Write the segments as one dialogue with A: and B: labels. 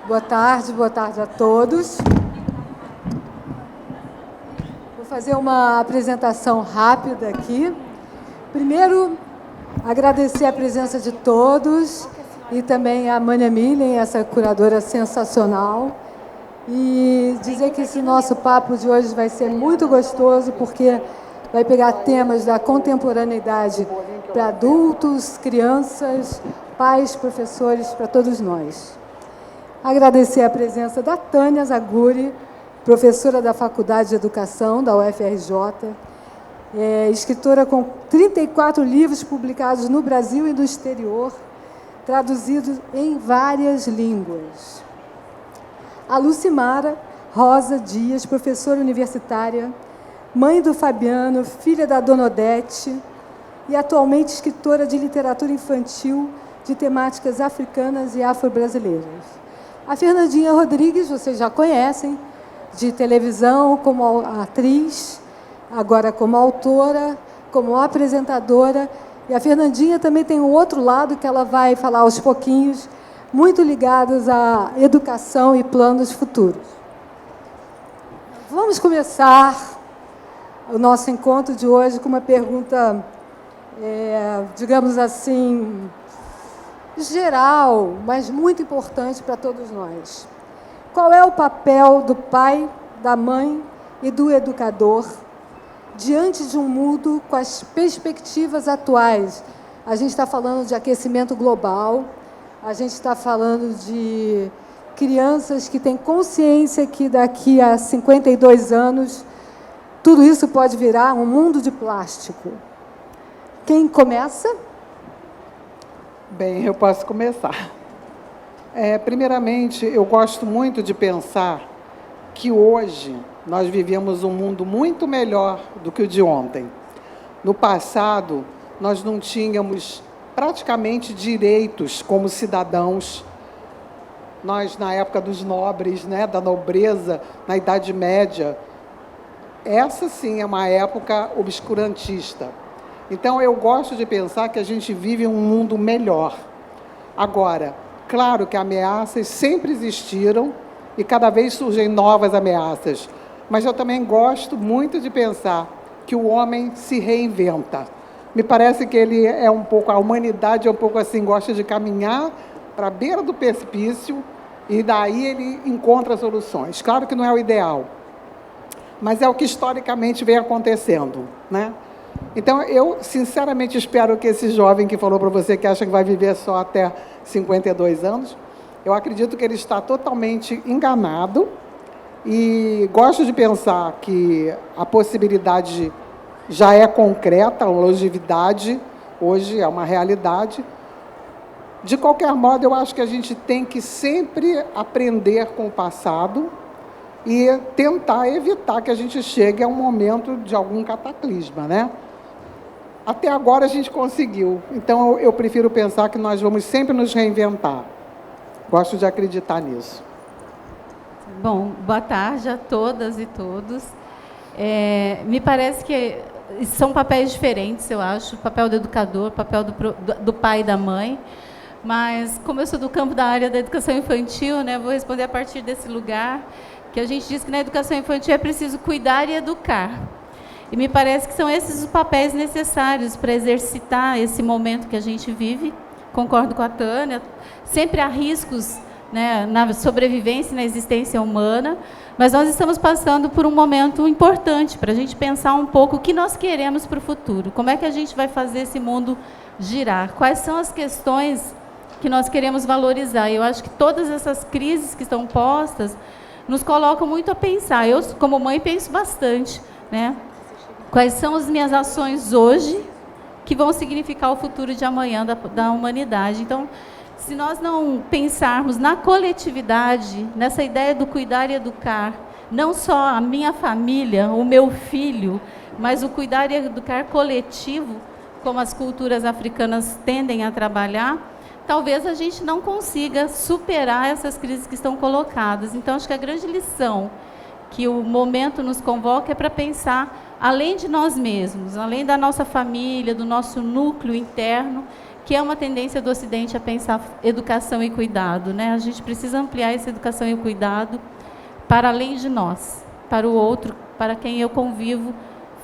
A: Boa tarde a todos. Vou fazer uma apresentação rápida aqui. Primeiro, agradecer a presença de todos e também a Mânia Millen, essa curadora sensacional. E dizer que esse nosso papo de hoje vai ser muito gostoso, porque vai pegar temas da contemporaneidade para adultos, crianças, pais, professores, para todos nós. Agradecer a presença da Tânia Zaguri, professora da Faculdade de Educação da UFRJ, escritora com 34 livros publicados no Brasil e no exterior, traduzidos em várias línguas. A Lucimara Rosa Dias, professora universitária, mãe do Fabiano, filha da Dona Odete e atualmente escritora de literatura infantil de temáticas africanas e afro-brasileiras. A Fernandinha Rodrigues, vocês já conhecem, de televisão, como atriz, agora como autora, como apresentadora. E a Fernandinha também tem um outro lado que ela vai falar aos pouquinhos, muito ligados à educação e planos futuros. Vamos começar o nosso encontro de hoje com uma pergunta, digamos assim, geral, mas muito importante para todos nós. Qual é o papel do pai, da mãe e do educador diante de um mundo com as perspectivas atuais? A gente está falando de aquecimento global, a gente está falando de crianças que têm consciência que daqui a 52 anos tudo isso pode virar um mundo de plástico. Quem começa?
B: Bem, eu posso começar. Primeiramente, eu gosto muito de pensar que hoje nós vivemos um mundo muito melhor do que o de ontem. No passado, nós não tínhamos praticamente direitos como cidadãos. Nós, na época dos nobres, da nobreza, na Idade Média, essa sim é uma época obscurantista. Então, eu gosto de pensar que a gente vive um mundo melhor. Agora, claro que ameaças sempre existiram e cada vez surgem novas ameaças. Mas eu também gosto muito de pensar que o homem se reinventa. Me parece que ele é um pouco, a humanidade é um pouco assim, gosta de caminhar para a beira do precipício e daí ele encontra soluções. Claro que não é o ideal, mas é o que historicamente vem acontecendo, né? Então, eu sinceramente espero que esse jovem que falou para você que acha que vai viver só até 52 anos, eu acredito que ele está totalmente enganado e gosto de pensar que a possibilidade já é concreta, a longevidade hoje é uma realidade. De qualquer modo, eu acho que a gente tem que sempre aprender com o passado e tentar evitar que a gente chegue a um momento de algum cataclisma, né? Até agora a gente conseguiu, então eu prefiro pensar que nós vamos sempre nos reinventar. Gosto de acreditar nisso.
C: Bom, boa tarde a todas e todos. Me parece que são papéis diferentes, eu acho, o papel do educador, o papel do pai e da mãe, mas como eu sou do campo da área da educação infantil, vou responder a partir desse lugar, que a gente diz que na educação infantil é preciso cuidar e educar. E me parece que são esses os papéis necessários para exercitar esse momento que a gente vive. Concordo com a Tânia, sempre há riscos, na sobrevivência e na existência humana, mas nós estamos passando por um momento importante para a gente pensar um pouco o que nós queremos para o futuro, como é que a gente vai fazer esse mundo girar, quais são as questões que nós queremos valorizar. Eu acho que todas essas crises que estão postas nos colocam muito a pensar. Eu, como mãe, penso bastante, quais são as minhas ações hoje que vão significar o futuro de amanhã da humanidade. Então, se nós não pensarmos na coletividade, nessa ideia do cuidar e educar, não só a minha família, o meu filho, mas o cuidar e educar coletivo, como as culturas africanas tendem a trabalhar, talvez a gente não consiga superar essas crises que estão colocadas. Então, acho que a grande lição que o momento nos convoca é para pensar além de nós mesmos, além da nossa família, do nosso núcleo interno, que é uma tendência do Ocidente a pensar educação e cuidado, né? A gente precisa ampliar essa educação e o cuidado para além de nós, para o outro, para quem eu convivo,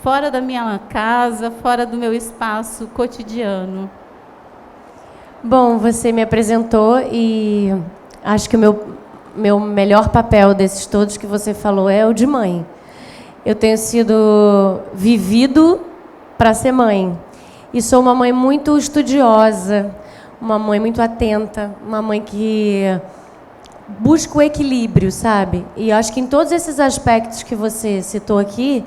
C: fora da minha casa, fora do meu espaço cotidiano.
D: Bom, você me apresentou e acho que o meu melhor papel desses todos que você falou é o de mãe. Eu tenho sido vivido para ser mãe. E sou uma mãe muito estudiosa, uma mãe muito atenta, uma mãe que busca o equilíbrio, sabe? E acho que em todos esses aspectos que você citou aqui,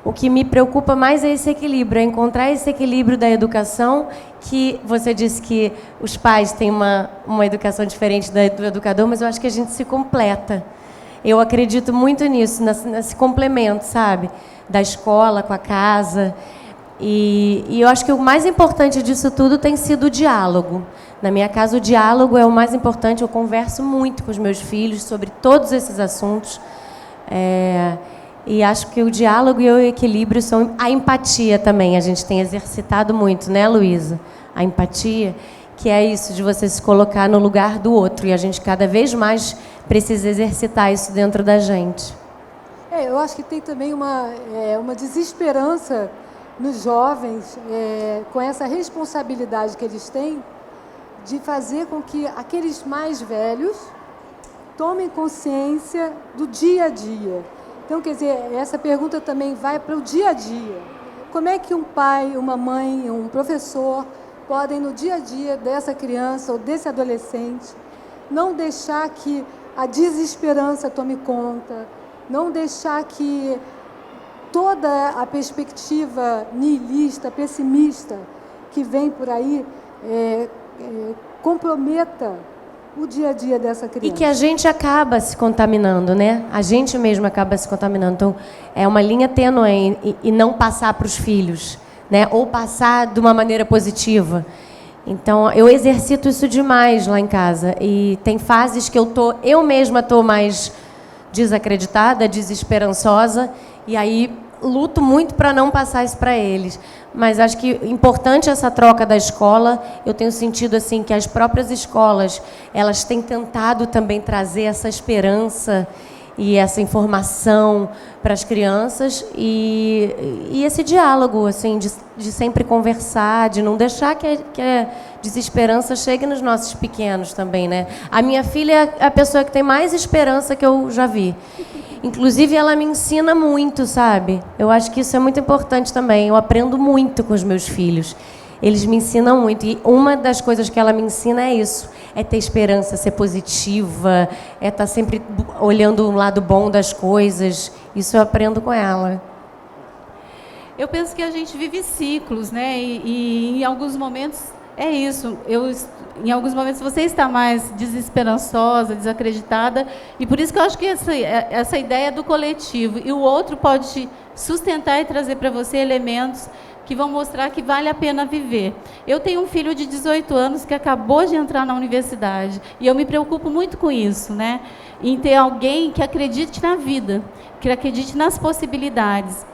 D: o que me preocupa mais é esse equilíbrio, é encontrar esse equilíbrio da educação, que você disse que os pais têm uma educação diferente do educador, mas eu acho que a gente se completa. Eu acredito muito nisso, nesse complemento, sabe? Da escola com a casa. E eu acho que o mais importante disso tudo tem sido o diálogo. Na minha casa, o diálogo é o mais importante. Eu converso muito com os meus filhos sobre todos esses assuntos. E acho que o diálogo e o equilíbrio são... A empatia também, a gente tem exercitado muito, né, Luísa? A empatia, que é isso, de você se colocar no lugar do outro. E a gente cada vez mais precisa exercitar isso dentro da gente.
A: Eu acho que tem também uma desesperança nos jovens, com essa responsabilidade que eles têm de fazer com que aqueles mais velhos tomem consciência do dia a dia. Então, quer dizer, essa pergunta também vai para o dia a dia. Como é que um pai, uma mãe, um professor podem, no dia a dia dessa criança ou desse adolescente, não deixar que a desesperança tome conta, não deixar que toda a perspectiva nihilista, pessimista que vem por aí comprometa o dia a dia dessa criança.
D: E que a gente acaba se contaminando, né? A gente mesmo acaba se contaminando. Então, é uma linha tênue e não passar para os filhos, né? Ou passar de uma maneira positiva. Então, eu exercito isso demais lá em casa. E tem fases que eu mesma estou mais desacreditada, desesperançosa, e aí luto muito para não passar isso para eles. Mas acho que é importante essa troca da escola. Eu tenho sentido assim que as próprias escolas, elas têm tentado também trazer essa esperança e essa informação para as crianças e esse diálogo assim de sempre conversar, de não deixar que a desesperança chegue nos nossos pequenos também, né? A minha filha é a pessoa que tem mais esperança que eu já vi. Inclusive, ela me ensina muito, sabe? Eu acho que isso é muito importante também. Eu aprendo muito com os meus filhos. Eles me ensinam muito. E uma das coisas que ela me ensina é isso. É ter esperança, ser positiva, é estar sempre olhando o lado bom das coisas. Isso eu aprendo com ela.
C: Eu penso que a gente vive ciclos, né? E em alguns momentos é isso. Em alguns momentos você está mais desesperançosa, desacreditada, e por isso que eu acho que essa ideia do coletivo, e o outro pode te sustentar e trazer para você elementos que vão mostrar que vale a pena viver. Eu tenho um filho de 18 anos que acabou de entrar na universidade, e eu me preocupo muito com isso, né? Em ter alguém que acredite na vida, que acredite nas possibilidades.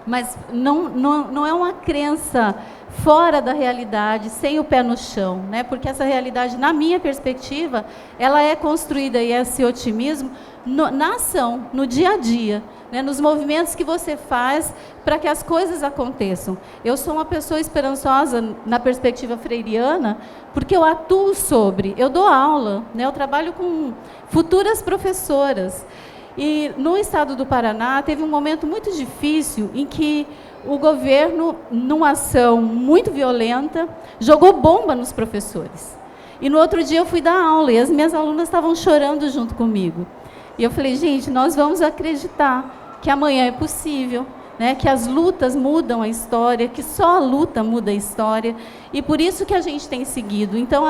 C: Mas não é uma crença fora da realidade, sem o pé no chão, né? Porque essa realidade, na minha perspectiva, ela é construída, e esse otimismo, na ação, no dia a dia, né? Nos movimentos que você faz para que as coisas aconteçam. Eu sou uma pessoa esperançosa na perspectiva freiriana, porque eu atuo eu dou aula, né? Eu trabalho com futuras professoras. E no estado do Paraná teve um momento muito difícil em que o governo, numa ação muito violenta, jogou bomba nos professores. E no outro dia eu fui dar aula e as minhas alunas estavam chorando junto comigo. E eu falei, gente, nós vamos acreditar que amanhã é possível, né? Que as lutas mudam a história, que só a luta muda a história. E por isso que a gente tem seguido. Então,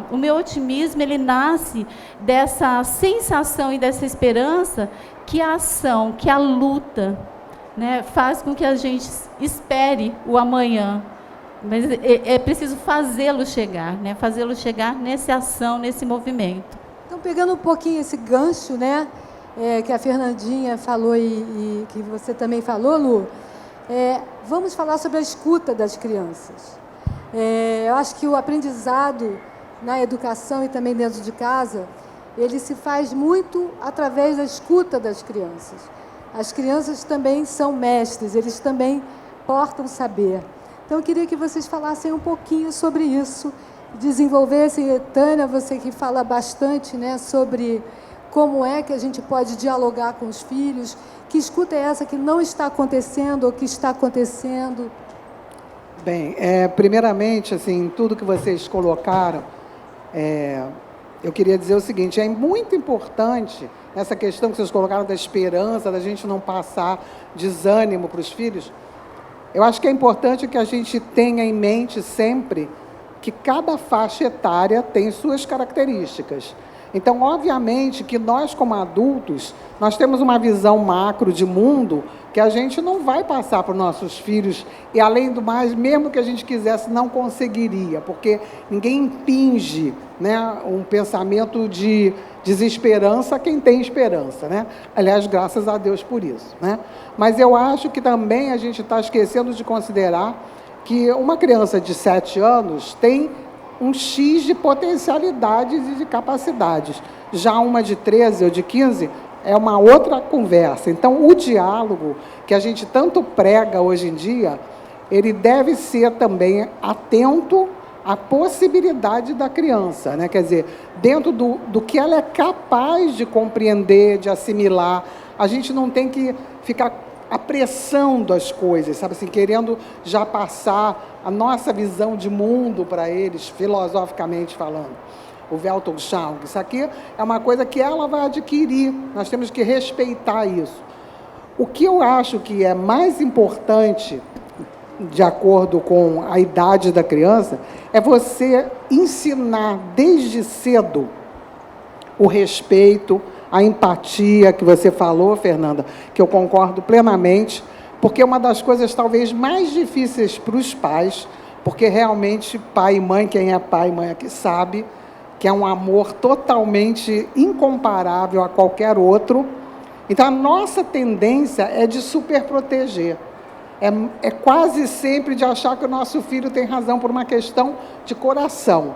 C: o meu otimismo, ele nasce dessa sensação e dessa esperança que a ação, que a luta, né, faz com que a gente espere o amanhã. Mas é preciso fazê-lo chegar, né? Fazê-lo chegar nessa ação, nesse movimento.
A: Então, pegando um pouquinho esse gancho, né, que a Fernandinha falou e que você também falou, Lu, vamos falar sobre a escuta das crianças. Eu acho que o aprendizado na educação e também dentro de casa, ele se faz muito através da escuta das crianças. As crianças também são mestres, eles também portam saber. Então, eu queria que vocês falassem um pouquinho sobre isso, desenvolvessem. Tânia, você que fala bastante, né, sobre como é que a gente pode dialogar com os filhos, que escuta é essa que não está acontecendo ou que está acontecendo?
B: Bem, primeiramente, assim, tudo que vocês colocaram, eu queria dizer o seguinte: é muito importante essa questão que vocês colocaram da esperança, da gente não passar desânimo para os filhos. Eu acho que é importante que a gente tenha em mente sempre que cada faixa etária tem suas características. Então, obviamente, que nós, como adultos, nós temos uma visão macro de mundo que a gente não vai passar para os nossos filhos, e, além do mais, mesmo que a gente quisesse, não conseguiria, porque ninguém impinge, né, um pensamento de desesperança a quem tem esperança, né? Aliás, graças a Deus por isso, né? Mas eu acho que também a gente está esquecendo de considerar que uma criança de 7 anos tem um X de potencialidades e de capacidades. Já uma de 13 ou de 15 é uma outra conversa. Então, o diálogo que a gente tanto prega hoje em dia, ele deve ser também atento à possibilidade da criança, né? Quer dizer, dentro do que ela é capaz de compreender, de assimilar. A gente não tem que ficar apressando as coisas, sabe assim, querendo já passar a nossa visão de mundo para eles, filosoficamente falando. O Weltanschauung, isso aqui é uma coisa que ela vai adquirir, nós temos que respeitar isso. O que eu acho que é mais importante, de acordo com a idade da criança, é você ensinar desde cedo o respeito, a empatia que você falou, Fernanda, que eu concordo plenamente, porque é uma das coisas talvez mais difíceis para os pais, porque realmente pai e mãe, quem é pai e mãe aqui sabe, que é um amor totalmente incomparável a qualquer outro. Então, a nossa tendência é de superproteger. É quase sempre de achar que o nosso filho tem razão por uma questão de coração.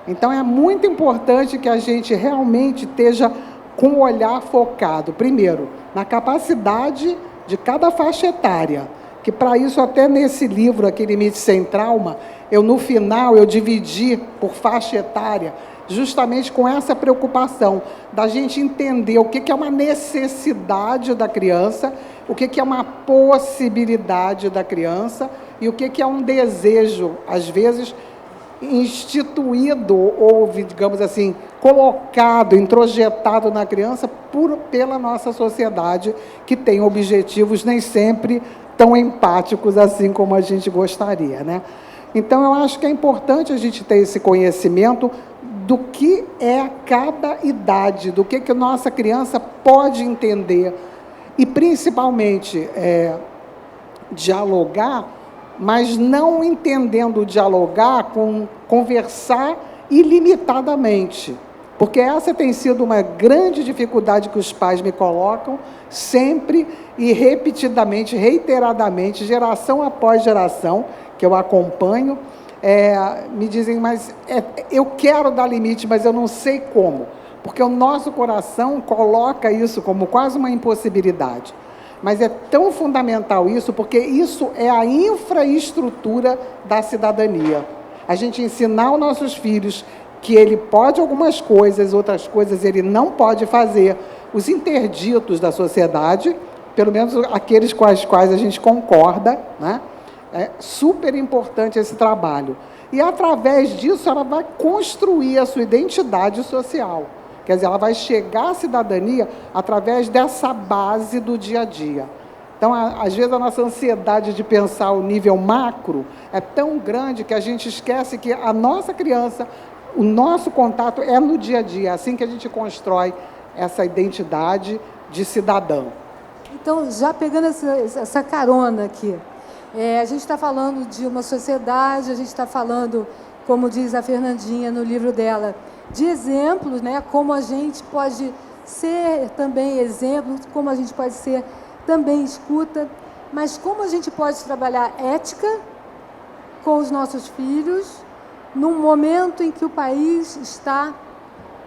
B: Então, é muito importante que a gente realmente esteja com o olhar focado, primeiro, na capacidade de cada faixa etária, que para isso, até nesse livro aqui, Limite Sem Trauma, no final, eu dividi por faixa etária, justamente com essa preocupação da gente entender o que é uma necessidade da criança, o que é uma possibilidade da criança e o que é um desejo, às vezes, instituído ou, digamos assim, colocado, introjetado na criança pela nossa sociedade, que tem objetivos nem sempre tão empáticos assim como a gente gostaria, né? Então, eu acho que é importante a gente ter esse conhecimento do que é cada idade, do que nossa criança pode entender e, principalmente, dialogar, mas não entendendo dialogar com conversar ilimitadamente. Porque essa tem sido uma grande dificuldade que os pais me colocam, sempre e repetidamente, reiteradamente, geração após geração, que eu acompanho, me dizem, mas eu quero dar limite, mas eu não sei como. Porque o nosso coração coloca isso como quase uma impossibilidade. Mas é tão fundamental isso, porque isso é a infraestrutura da cidadania. A gente ensinar aos nossos filhos que ele pode algumas coisas, outras coisas ele não pode fazer. Os interditos da sociedade, pelo menos aqueles com os quais a gente concorda, né? É super importante esse trabalho. E, através disso, ela vai construir a sua identidade social. Quer dizer, ela vai chegar à cidadania através dessa base do dia a dia. Então, às vezes, a nossa ansiedade de pensar o nível macro é tão grande que a gente esquece que a nossa criança, o nosso contato é no dia a dia, é assim que a gente constrói essa identidade de cidadão.
A: Então, já pegando essa carona aqui, a gente está falando de uma sociedade, a gente está falando, como diz a Fernandinha no livro dela, de exemplos, né? Como a gente pode ser também exemplo, como a gente pode ser também escuta, mas como a gente pode trabalhar ética com os nossos filhos, num momento em que o país está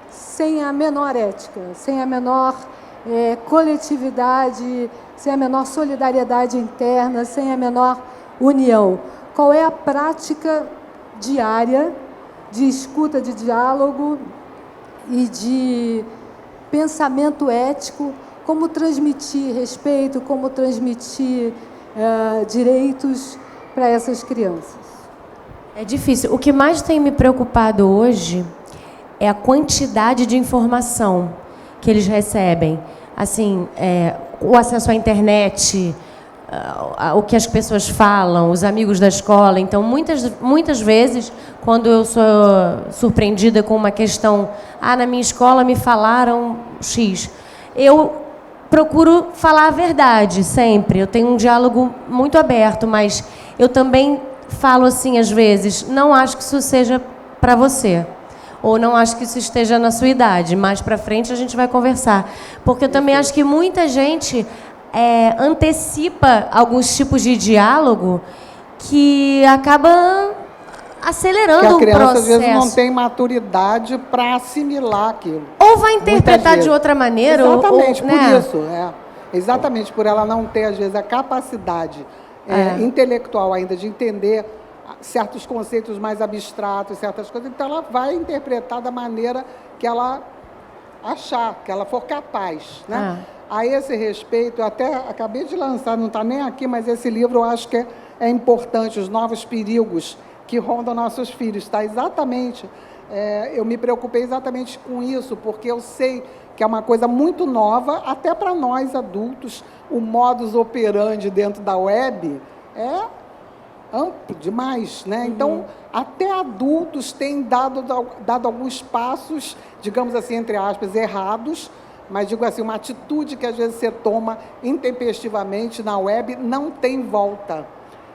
A: sem a menor ética, sem a menor coletividade, sem a menor solidariedade interna, sem a menor união. Qual é a prática diária de escuta, de diálogo e de pensamento ético? Como transmitir respeito, como transmitir direitos para essas crianças?
D: É difícil. O que mais tem me preocupado hoje é a quantidade de informação que eles recebem. Assim, o acesso à internet, o que as pessoas falam, os amigos da escola. Então, muitas vezes, quando eu sou surpreendida com uma questão, na minha escola me falaram X, eu procuro falar a verdade sempre. Eu tenho um diálogo muito aberto, mas eu também falo assim, às vezes, não acho que isso seja para você. Ou não acho que isso esteja na sua idade. Mais para frente a gente vai conversar. Porque eu também acho que muita gente antecipa alguns tipos de diálogo que acaba acelerando o processo.
B: Que a criança, às vezes, não tem maturidade para assimilar aquilo.
D: Ou vai interpretar de outra maneira.
B: Exatamente,
D: ou,
B: por
D: né?
B: isso. Exatamente, por ela não ter, às vezes, a capacidade intelectual ainda de entender certos conceitos mais abstratos, certas coisas, então ela vai interpretar da maneira que ela achar, que ela for capaz, né? A esse respeito, eu até acabei de lançar, não está nem aqui, mas esse livro eu acho que é importante, Os Novos Perigos que Rondam Nossos Filhos, está exatamente, eu me preocupei exatamente com isso, porque eu sei que é uma coisa muito nova, até para nós adultos, o modus operandi dentro da web é amplo demais, né? Então, até adultos têm dado alguns passos, digamos assim, entre aspas, errados, mas digo assim, uma atitude que às vezes você toma intempestivamente na web não tem volta.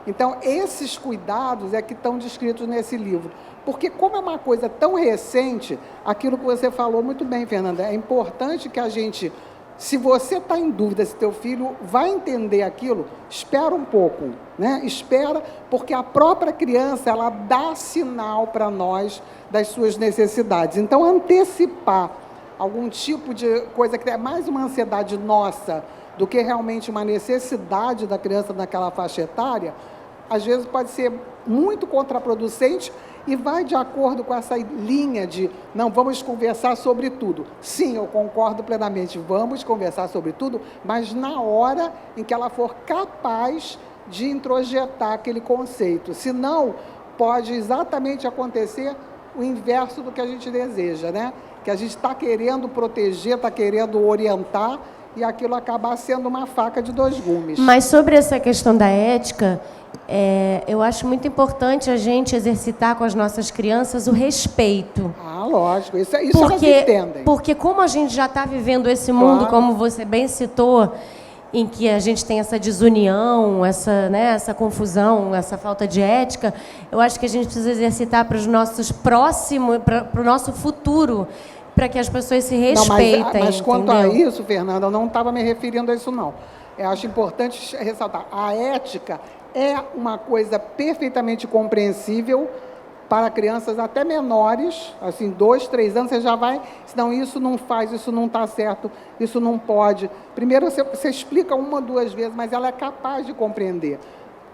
B: Então, esses cuidados é que estão descritos nesse livro. Porque como é uma coisa tão recente, aquilo que você falou muito bem, Fernanda, é importante que a gente, se você está em dúvida se teu filho vai entender aquilo, espera um pouco, né? Espera, porque a própria criança, ela dá sinal para nós das suas necessidades. Então, antecipar algum tipo de coisa que é mais uma ansiedade nossa do que realmente uma necessidade da criança naquela faixa etária, às vezes pode ser muito contraproducente e vai de acordo com essa linha de não vamos conversar sobre tudo. Sim, eu concordo plenamente, vamos conversar sobre tudo, mas na hora em que ela for capaz de introjetar aquele conceito. Senão, pode exatamente acontecer o inverso do que a gente deseja, né? Que a gente está querendo proteger, está querendo orientar, e aquilo acabar sendo uma faca de dois gumes.
D: Mas sobre essa questão da ética, eu acho muito importante a gente exercitar com as nossas crianças o respeito.
B: Lógico, isso elas entendem.
D: Porque como a gente já está vivendo esse mundo, como você bem citou, em que a gente tem essa desunião, essa confusão, essa falta de ética, eu acho que a gente precisa exercitar para os nossos próximos, para o nosso futuro, para que as pessoas se respeitem.
B: Mas quanto a isso, Fernanda, eu não estava me referindo a isso, não. Eu acho importante ressaltar, a ética é uma coisa perfeitamente compreensível para crianças até menores, assim, 2, 3 anos, você já vai, senão isso não faz, isso não está certo, isso não pode. Primeiro você explica 1 ou 2 vezes, mas ela é capaz de compreender.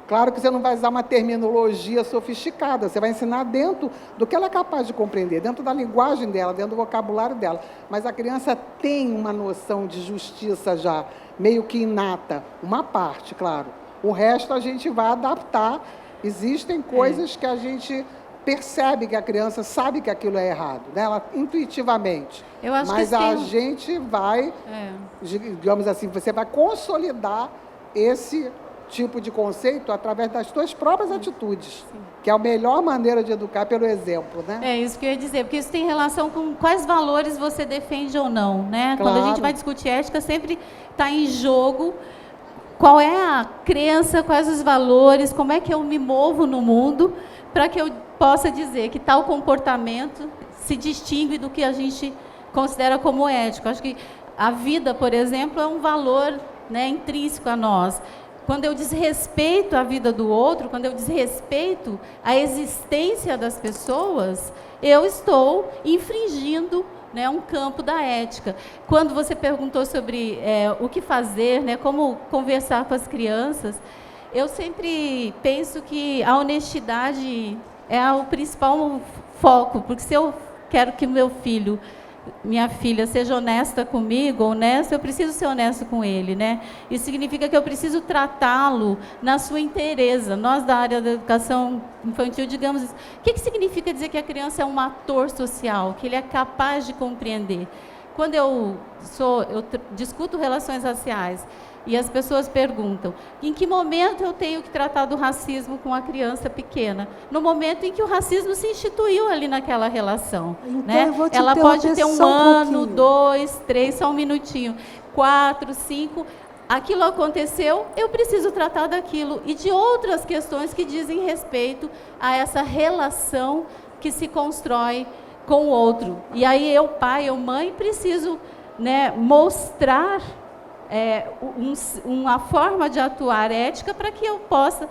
B: Claro que você não vai usar uma terminologia sofisticada, você vai ensinar dentro do que ela é capaz de compreender, dentro da linguagem dela, dentro do vocabulário dela. Mas a criança tem uma noção de justiça já, meio que inata, uma parte, claro. O resto a gente vai adaptar. Existem coisas que a gente percebe que a criança sabe que aquilo é errado, né? Ela intuitivamente.
C: Eu acho
B: mas
C: que
B: a gente vai, digamos assim, você vai consolidar esse tipo de conceito através das suas próprias atitudes, que é a melhor maneira de educar pelo exemplo, né?
C: É isso que eu ia dizer, porque isso tem relação com quais valores você defende ou não, né?
B: Claro.
C: Quando a gente vai discutir ética, sempre está em jogo qual é a crença, quais os valores, como é que eu me movo no mundo, para que eu possa dizer que tal comportamento se distingue do que a gente considera como ético. Acho que a vida, por exemplo, é um valor, né, intrínseco a nós. quando eu desrespeito a vida do outro, quando eu desrespeito a existência das pessoas, eu estou infringindo, né, um campo da ética. Quando você perguntou sobre o que fazer, né, como conversar com as crianças, eu sempre penso que a honestidade é o principal foco, porque se eu quero que o meu filho, minha filha, seja honesta comigo, honesto, eu preciso ser honesto com ele, né? Isso significa que eu preciso tratá-lo na sua inteireza. Nós, da área da educação infantil, digamos isso. O que significa dizer que a criança é um ator social, que ele é capaz de compreender? Quando eu discuto relações raciais, e as pessoas perguntam, em que momento eu tenho que tratar do racismo com a criança pequena? No momento em que o racismo se instituiu ali naquela relação.
A: Então,
C: né? Ela pode ter um ano, 2, 3, só um minutinho, 4, 5... Aquilo aconteceu, eu preciso tratar daquilo. E de outras questões que dizem respeito a essa relação que se constrói com o outro. E aí eu, pai ou mãe, preciso, né, mostrar uma forma de atuar ética para que eu possa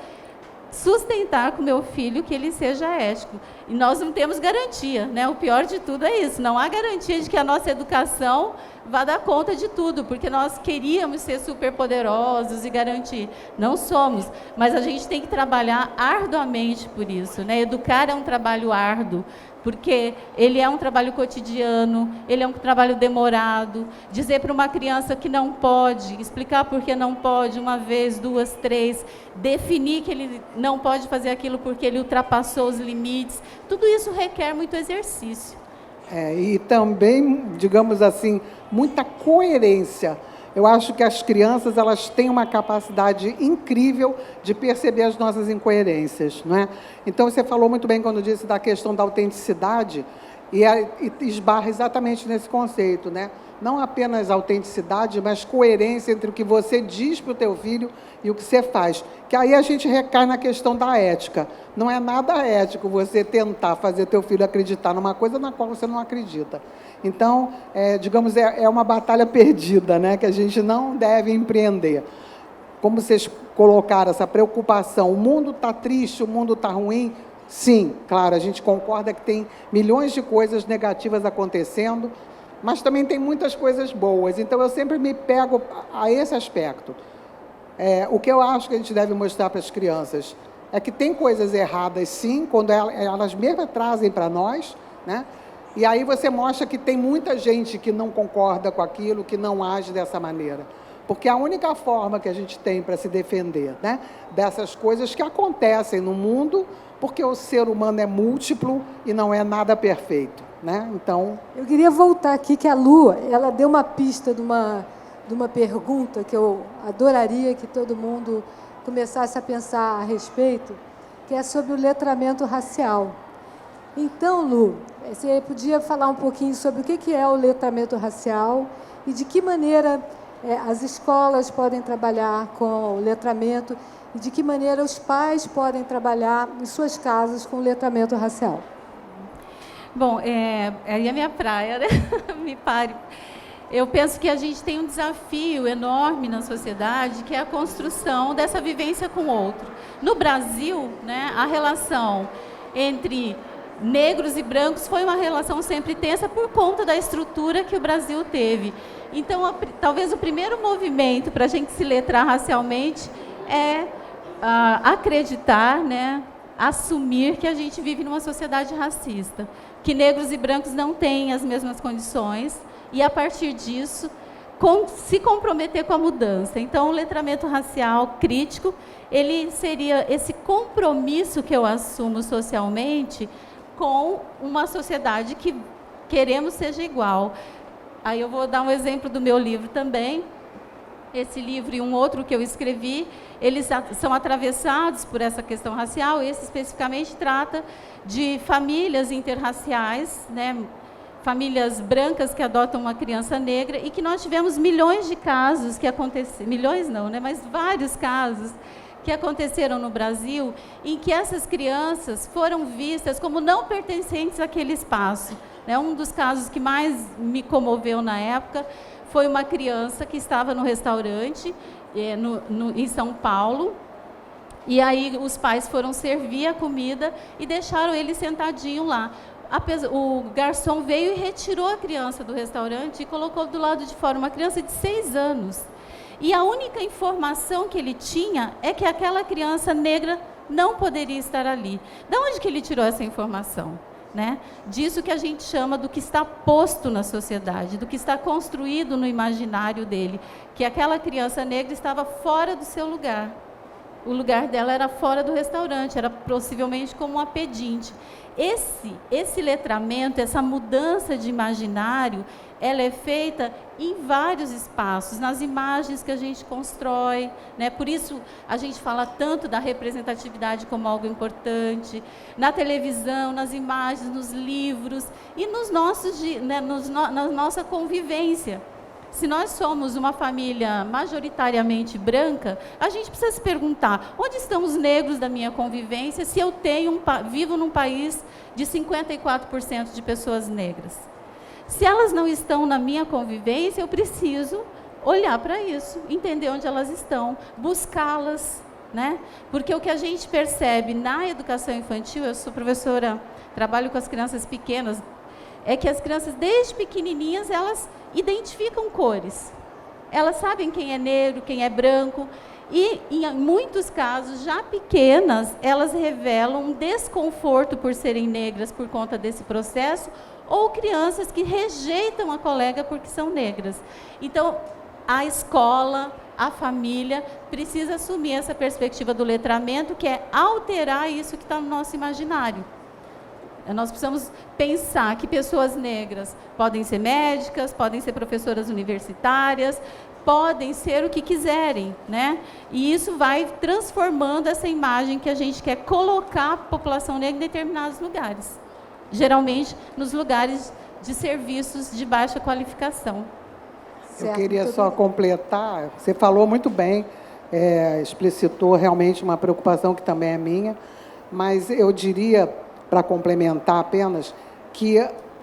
C: sustentar com meu filho que ele seja ético. E nós não temos garantia, né? O pior de tudo é isso, não há garantia de que a nossa educação vá dar conta de tudo, porque nós queríamos ser superpoderosos e garantir. Não somos, mas a gente tem que trabalhar arduamente por isso, né? Educar é um trabalho árduo, porque ele é um trabalho cotidiano, ele é um trabalho demorado. Dizer para uma criança que não pode, explicar por que não pode, 1 vez, 2, 3, definir que ele não pode fazer aquilo porque ele ultrapassou os limites, tudo isso requer muito exercício.
B: E também, digamos assim, muita coerência. Eu acho que as crianças, elas têm uma capacidade incrível de perceber as nossas incoerências, não é? Então, você falou muito bem quando disse da questão da autenticidade, e esbarra exatamente nesse conceito, né? Não apenas autenticidade, mas coerência entre o que você diz para o teu filho e o que você faz. Que aí a gente recai na questão da ética. Não é nada ético você tentar fazer teu filho acreditar numa coisa na qual você não acredita. Então, digamos, é uma batalha perdida, né, que a gente não deve empreender. Como vocês colocaram essa preocupação, o mundo está triste, o mundo está ruim. Sim, claro, a gente concorda que tem milhões de coisas negativas acontecendo, mas também tem muitas coisas boas. Então, eu sempre me pego a esse aspecto. O que eu acho que a gente deve mostrar para as crianças é que tem coisas erradas, sim, quando elas mesmas trazem para nós, né? E aí você mostra que tem muita gente que não concorda com aquilo, que não age dessa maneira. Porque a única forma que a gente tem para se defender, né, dessas coisas que acontecem no mundo, porque o ser humano é múltiplo e não é nada perfeito, né? Então,
A: eu queria voltar aqui, que a Lu, ela deu uma pista de uma pergunta que eu adoraria que todo mundo começasse a pensar a respeito, que é sobre o letramento racial. Então, Lu, você podia falar um pouquinho sobre o que é o letramento racial e de que maneira as escolas podem trabalhar com o letramento e de que maneira os pais podem trabalhar em suas casas com o letramento racial.
C: Bom, aí é a minha praia, né? Me pare. Eu penso que a gente tem um desafio enorme na sociedade, que é a construção dessa vivência com o outro. No Brasil, né, a relação entre negros e brancos foi uma relação sempre tensa por conta da estrutura que o Brasil teve. Então, talvez o primeiro movimento para a gente se letrar racialmente é acreditar, né, assumir que a gente vive numa sociedade racista, que negros e brancos não têm as mesmas condições e, a partir disso, se comprometer com a mudança. Então, o letramento racial crítico, ele seria esse compromisso que eu assumo socialmente com uma sociedade que queremos seja igual. Aí eu vou dar um exemplo do meu livro também. Esse livro e um outro que eu escrevi, eles são atravessados por essa questão racial. Esse especificamente trata de famílias interraciais, né? Famílias brancas que adotam uma criança negra, e que nós tivemos milhões de casos que aconteceram, milhões não, né? Mas vários casos que aconteceram no Brasil, em que essas crianças foram vistas como não pertencentes àquele espaço, né? Um dos casos que mais me comoveu na época foi uma criança que estava no restaurante em São Paulo. E aí os pais foram servir a comida e deixaram ele sentadinho lá. O garçom veio e retirou a criança do restaurante e colocou do lado de fora, uma criança de 6 anos. E a única informação que ele tinha é que aquela criança negra não poderia estar ali. De onde que ele tirou essa informação? Né? Disso que a gente chama do que está posto na sociedade, do que está construído no imaginário dele, que aquela criança negra estava fora do seu lugar. O lugar dela era fora do restaurante, era possivelmente como uma pedinte. Esse letramento, essa mudança de imaginário, ela é feita em vários espaços, nas imagens que a gente constrói, né? Por isso a gente fala tanto da representatividade como algo importante, na televisão, nas imagens, nos livros e na nossa convivência. Se nós somos uma família majoritariamente branca, a gente precisa se perguntar, onde estão os negros da minha convivência se eu vivo num país de 54% de pessoas negras? Se elas não estão na minha convivência, eu preciso olhar para isso, entender onde elas estão, buscá-las, né? Porque o que a gente percebe na educação infantil, eu sou professora, trabalho com as crianças pequenas, é que as crianças, desde pequenininhas, elas identificam cores. Elas sabem quem é negro, quem é branco. E, em muitos casos, já pequenas, elas revelam um desconforto por serem negras por conta desse processo, ou crianças que rejeitam a colega porque são negras. Então, a escola, a família, precisa assumir essa perspectiva do letramento, que é alterar isso que está no nosso imaginário. Nós precisamos pensar que pessoas negras podem ser médicas, podem ser professoras universitárias, podem ser o que quiserem, né? E isso vai transformando essa imagem que a gente quer colocar a população negra em determinados lugares. Geralmente, nos lugares de serviços de baixa qualificação.
B: Eu queria só completar, você falou muito bem, explicitou realmente uma preocupação que também é minha, mas eu diria, para complementar apenas, que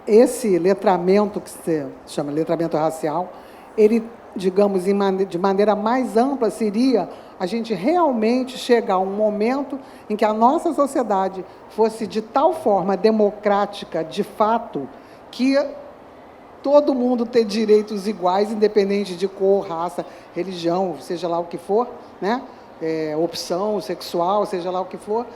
B: esse letramento, que se chama letramento racial, ele, digamos, de maneira mais ampla, seria a gente realmente chegar a um momento em que a nossa sociedade fosse de tal forma democrática, de fato, que todo mundo ter direitos iguais, independente de cor, raça, religião, seja lá o que for, né? Opção sexual, seja lá o que for,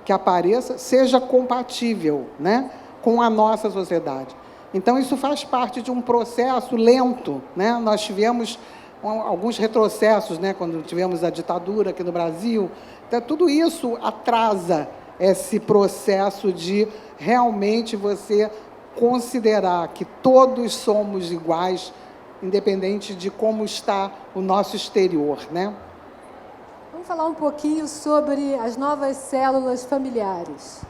B: que apareça, seja compatível, né, com a nossa sociedade. Então, isso faz parte de um processo lento, né? Nós tivemos alguns retrocessos, né, quando tivemos a ditadura aqui no Brasil. Então, tudo isso atrasa esse processo de realmente você considerar que todos somos iguais, independente de como está o nosso exterior, né?
A: Vamos falar um pouquinho sobre as novas células familiares.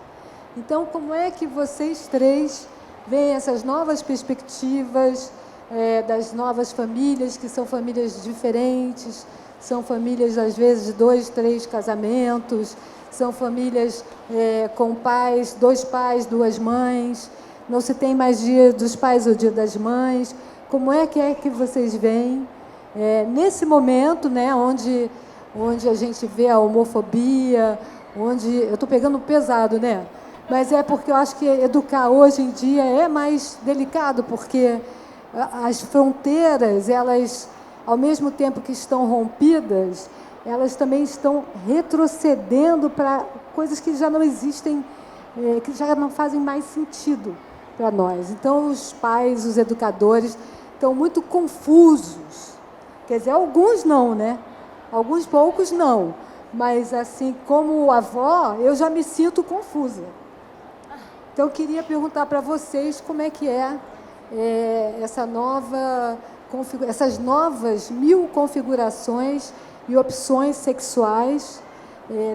A: Então, como é que vocês três veem essas novas perspectivas das novas famílias, que são famílias diferentes, são famílias, às vezes, de 2, 3 casamentos, são famílias com pais, 2 pais, 2 mães, não se tem mais dia dos pais ou dia das mães. Como é que vocês veem nesse momento, né, onde a gente vê a homofobia, onde... Eu estou pegando pesado, né? Mas é porque eu acho que educar hoje em dia é mais delicado, porque as fronteiras, elas, ao mesmo tempo que estão rompidas, elas também estão retrocedendo para coisas que já não existem, que já não fazem mais sentido para nós. Então, os pais, os educadores, estão muito confusos. Quer dizer, alguns não, né? Alguns poucos não. Mas, assim, como avó, eu já me sinto confusa. Então, eu queria perguntar para vocês como é que essas novas 1000 configurações e opções sexuais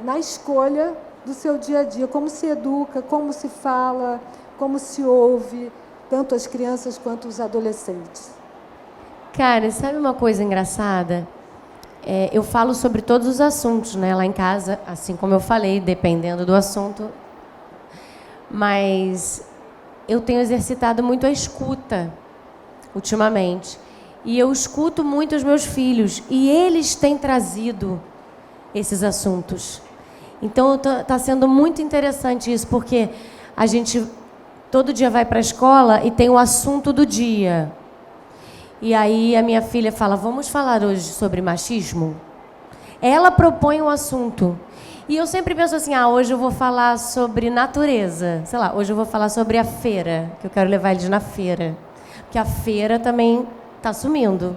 A: na escolha do seu dia a dia. Como se educa, como se fala, como se ouve, tanto as crianças quanto os adolescentes.
D: Cara, sabe uma coisa engraçada? Eu falo sobre todos os assuntos, né, lá em casa, assim como eu falei, dependendo do assunto. Mas eu tenho exercitado muito a escuta, ultimamente. E eu escuto muito os meus filhos. E eles têm trazido esses assuntos. Então, está sendo muito interessante isso, porque a gente todo dia vai para a escola e tem o assunto do dia. E aí a minha filha fala, vamos falar hoje sobre machismo? Ela propõe o assunto. E eu sempre penso assim, hoje eu vou falar sobre natureza. Sei lá, hoje eu vou falar sobre a feira, que eu quero levar eles na feira. Porque a feira também está sumindo.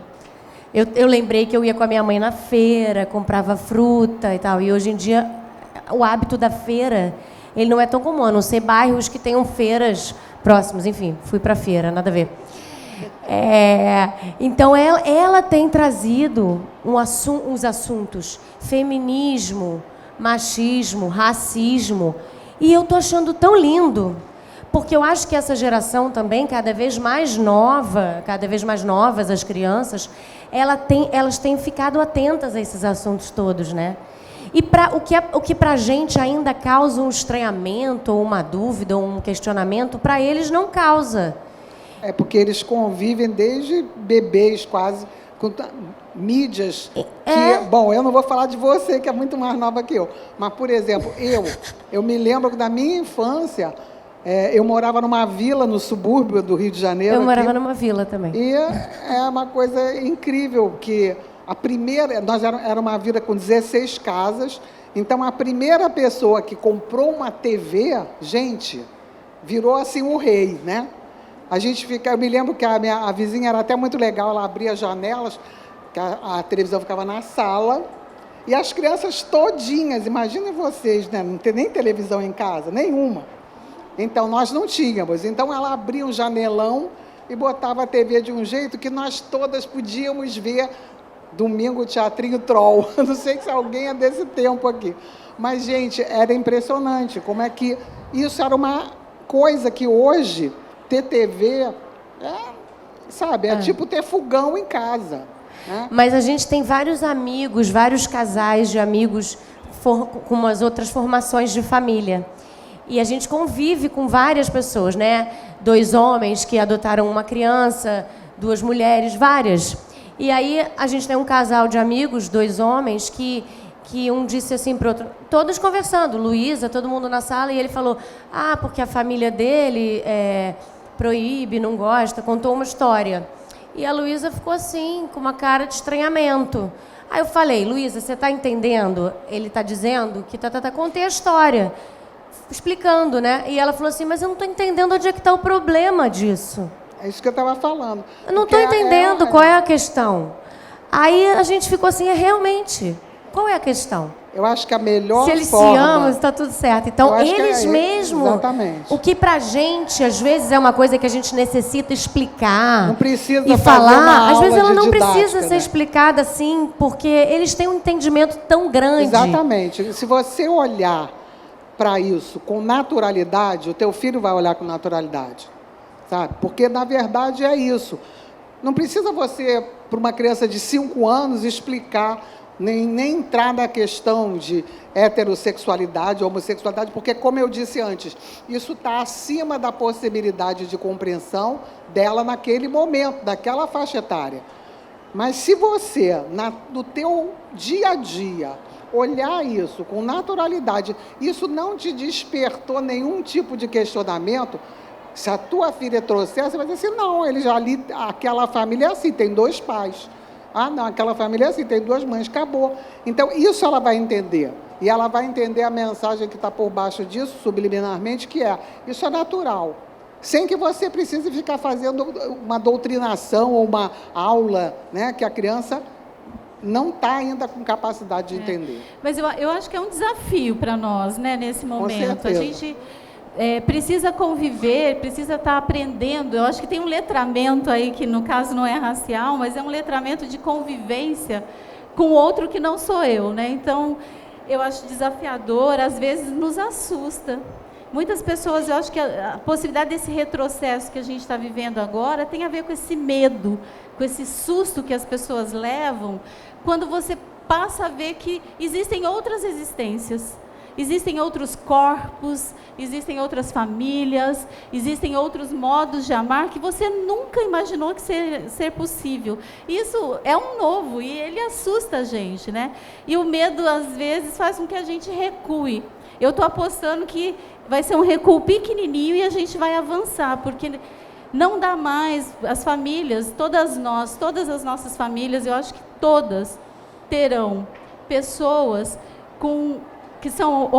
D: Eu lembrei que eu ia com a minha mãe na feira, comprava fruta e tal. E hoje em dia, o hábito da feira, ele não é tão comum. A não ser bairros que tenham feiras próximos. Enfim, fui para a feira, nada a ver. Então, ela tem trazido uns assuntos. Feminismo, machismo, racismo. E eu estou achando tão lindo. Porque eu acho que essa geração também, cada vez mais novas, as crianças, elas têm ficado atentas a esses assuntos todos, né? E o que para a gente ainda causa um estranhamento, ou uma dúvida, ou um questionamento, para eles não causa.
B: É porque eles convivem desde bebês quase, com mídias que... Bom, eu não vou falar de você, que é muito mais nova que eu. Mas, por exemplo, eu me lembro que da minha infância... eu morava numa vila no subúrbio do Rio de Janeiro.
D: Eu morava numa vila também.
B: E é uma coisa incrível, que era uma vila com 16 casas, então a primeira pessoa que comprou uma TV, gente, virou assim um rei, né? Eu me lembro que a vizinha era até muito legal, ela abria as janelas, que a televisão ficava na sala, e as crianças todinhas, imaginem vocês, né? Não tem nem televisão em casa, nenhuma. Então, nós não tínhamos. Então, ela abria um janelão e botava a TV de um jeito que nós todas podíamos ver domingo o Teatrinho Troll. Não sei se alguém é desse tempo aqui. Mas, gente, era impressionante como é que isso era uma coisa que hoje, ter TV, tipo ter fogão em casa. Né?
D: Mas a gente tem vários amigos, vários casais de amigos com umas outras formações de família. E a gente convive com várias pessoas, né? 2 homens que adotaram uma criança, 2 mulheres, várias. E aí a gente tem um casal de amigos, 2 homens, que um disse assim para o outro, todos conversando, Luísa, todo mundo na sala, e ele falou, porque a família dele proíbe, não gosta, contou uma história. E a Luísa ficou assim, com uma cara de estranhamento. Aí eu falei, Luísa, você está entendendo? Ele está dizendo que contei a história. Explicando, né? E ela falou assim, mas eu não estou entendendo onde é que está o problema disso.
B: É isso que eu estava falando.
D: Eu não estou entendendo qual é a questão. Aí a gente ficou assim, realmente, qual é a questão?
B: Eu acho que a melhor forma...
D: Se eles se amam, está tudo certo. Então, eles mesmos...
B: Exatamente.
D: O que pra gente, às vezes, é uma coisa que a gente necessita explicar.
B: Não precisa
D: e
B: fazer
D: falar.
B: uma aula
D: às vezes ela não
B: didática,
D: precisa ser
B: né?
D: explicada assim, porque eles têm um entendimento tão grande.
B: Exatamente. Se você olhar para isso com naturalidade, o teu filho vai olhar com naturalidade, sabe? Porque, na verdade, é isso. Não precisa você, para uma criança de 5 anos, explicar, nem entrar na questão de heterossexualidade, homossexualidade, porque, como eu disse antes, isso está acima da possibilidade de compreensão dela naquele momento, daquela faixa etária. Mas se você, no teu dia a dia, olhar isso com naturalidade, isso não te despertou nenhum tipo de questionamento, se a tua filha trouxer, você vai dizer assim, não, aquela família é assim, tem 2 pais. Não, aquela família é assim, tem 2 mães, acabou. Então, isso ela vai entender. E ela vai entender a mensagem que está por baixo disso, subliminarmente, que isso é natural. Sem que você precise ficar fazendo uma doutrinação ou uma aula, né, que a criança não está ainda com capacidade de entender.
C: Mas eu acho que é um desafio para nós, né, nesse momento.
B: Com certeza.
C: A gente precisa conviver, precisa estar aprendendo. Eu acho que tem um letramento aí, que no caso não é racial, mas é um letramento de convivência com outro que não sou eu, né? Então, eu acho desafiador, às vezes nos assusta. Muitas pessoas, eu acho que a possibilidade desse retrocesso que a gente está vivendo agora tem a ver com esse medo, com esse susto que as pessoas levam, quando você passa a ver que existem outras existências. existem outros corpos, existem outras famílias, existem outros modos de amar que você nunca imaginou que ser possível. Isso é um novo e ele assusta a gente, né? E o medo, às vezes, faz com que a gente recue. Eu estou apostando que vai ser um recuo pequenininho e a gente vai avançar, porque não dá mais. As famílias, todas as nossas famílias, eu acho que todas terão pessoas que são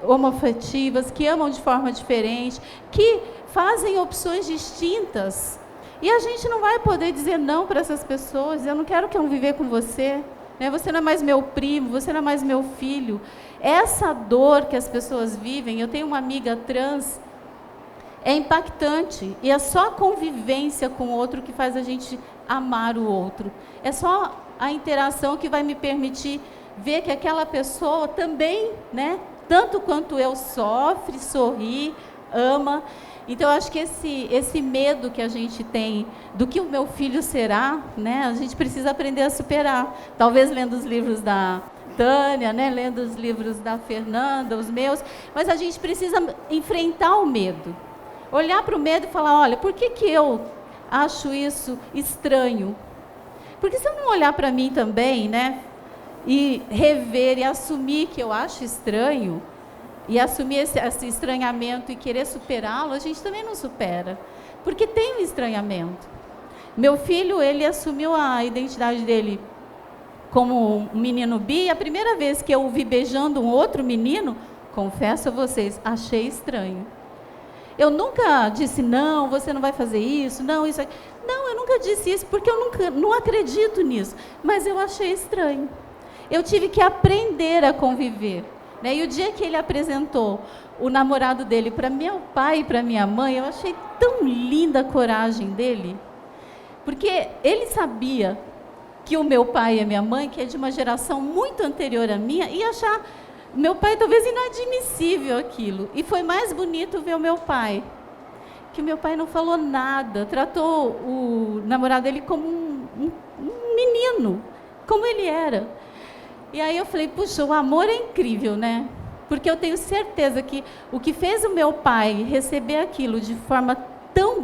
C: homoafetivas, que amam de forma diferente, que fazem opções distintas. E a gente não vai poder dizer não para essas pessoas. Eu não quero viver com você. Né? Você não é mais meu primo, você não é mais meu filho. Essa dor que as pessoas vivem, eu tenho uma amiga trans, é impactante. E é só a convivência com o outro que faz a gente amar o outro. É só a interação que vai me permitir ver que aquela pessoa também, né, tanto quanto eu, sofre, sorri, ama. Então, eu acho que esse medo que a gente tem do que o meu filho será, né, a gente precisa aprender a superar. Talvez lendo os livros da Tânia, né, lendo os livros da Fernanda, os meus, mas a gente precisa enfrentar o medo. Olhar para o medo e falar, olha, por que eu acho isso estranho? Porque se eu não olhar para mim também, né, e rever e assumir que eu acho estranho, e assumir esse estranhamento e querer superá-lo, a gente também não supera, porque tem um estranhamento. Meu filho, ele assumiu a identidade dele como um menino bi, e a primeira vez que eu o vi beijando um outro menino, confesso a vocês, achei estranho. Eu nunca disse, não, você não vai fazer isso, não, isso aqui. Não, eu nunca disse isso, porque eu não acredito nisso, mas eu achei estranho. Eu tive que aprender a conviver. Né? E o dia que ele apresentou o namorado dele para meu pai e para minha mãe, eu achei tão linda a coragem dele, porque ele sabia que o meu pai e a minha mãe, que é de uma geração muito anterior à minha, ia achar meu pai talvez inadmissível aquilo. E foi mais bonito ver o meu pai, que o meu pai não falou nada, tratou o namorado dele como um menino, como ele era. E aí eu falei, puxa, o amor é incrível, né? Porque eu tenho certeza que o que fez o meu pai receber aquilo de forma tão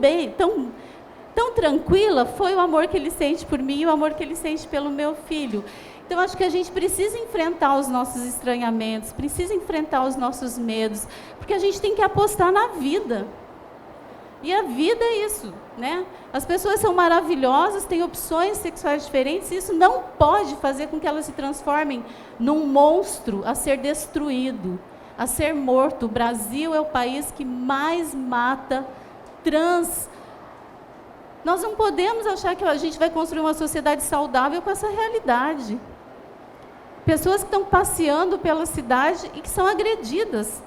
C: tranquila foi o amor que ele sente por mim e o amor que ele sente pelo meu filho. Então, acho que a gente precisa enfrentar os nossos estranhamentos, precisa enfrentar os nossos medos, porque a gente tem que apostar na vida. E a vida é isso, né? As pessoas são maravilhosas, têm opções sexuais diferentes, e isso não pode fazer com que elas se transformem num monstro a ser destruído, a ser morto. O Brasil é o país que mais mata trans. Nós não podemos achar que a gente vai construir uma sociedade saudável com essa realidade. Pessoas que estão passeando pela cidade e que são agredidas.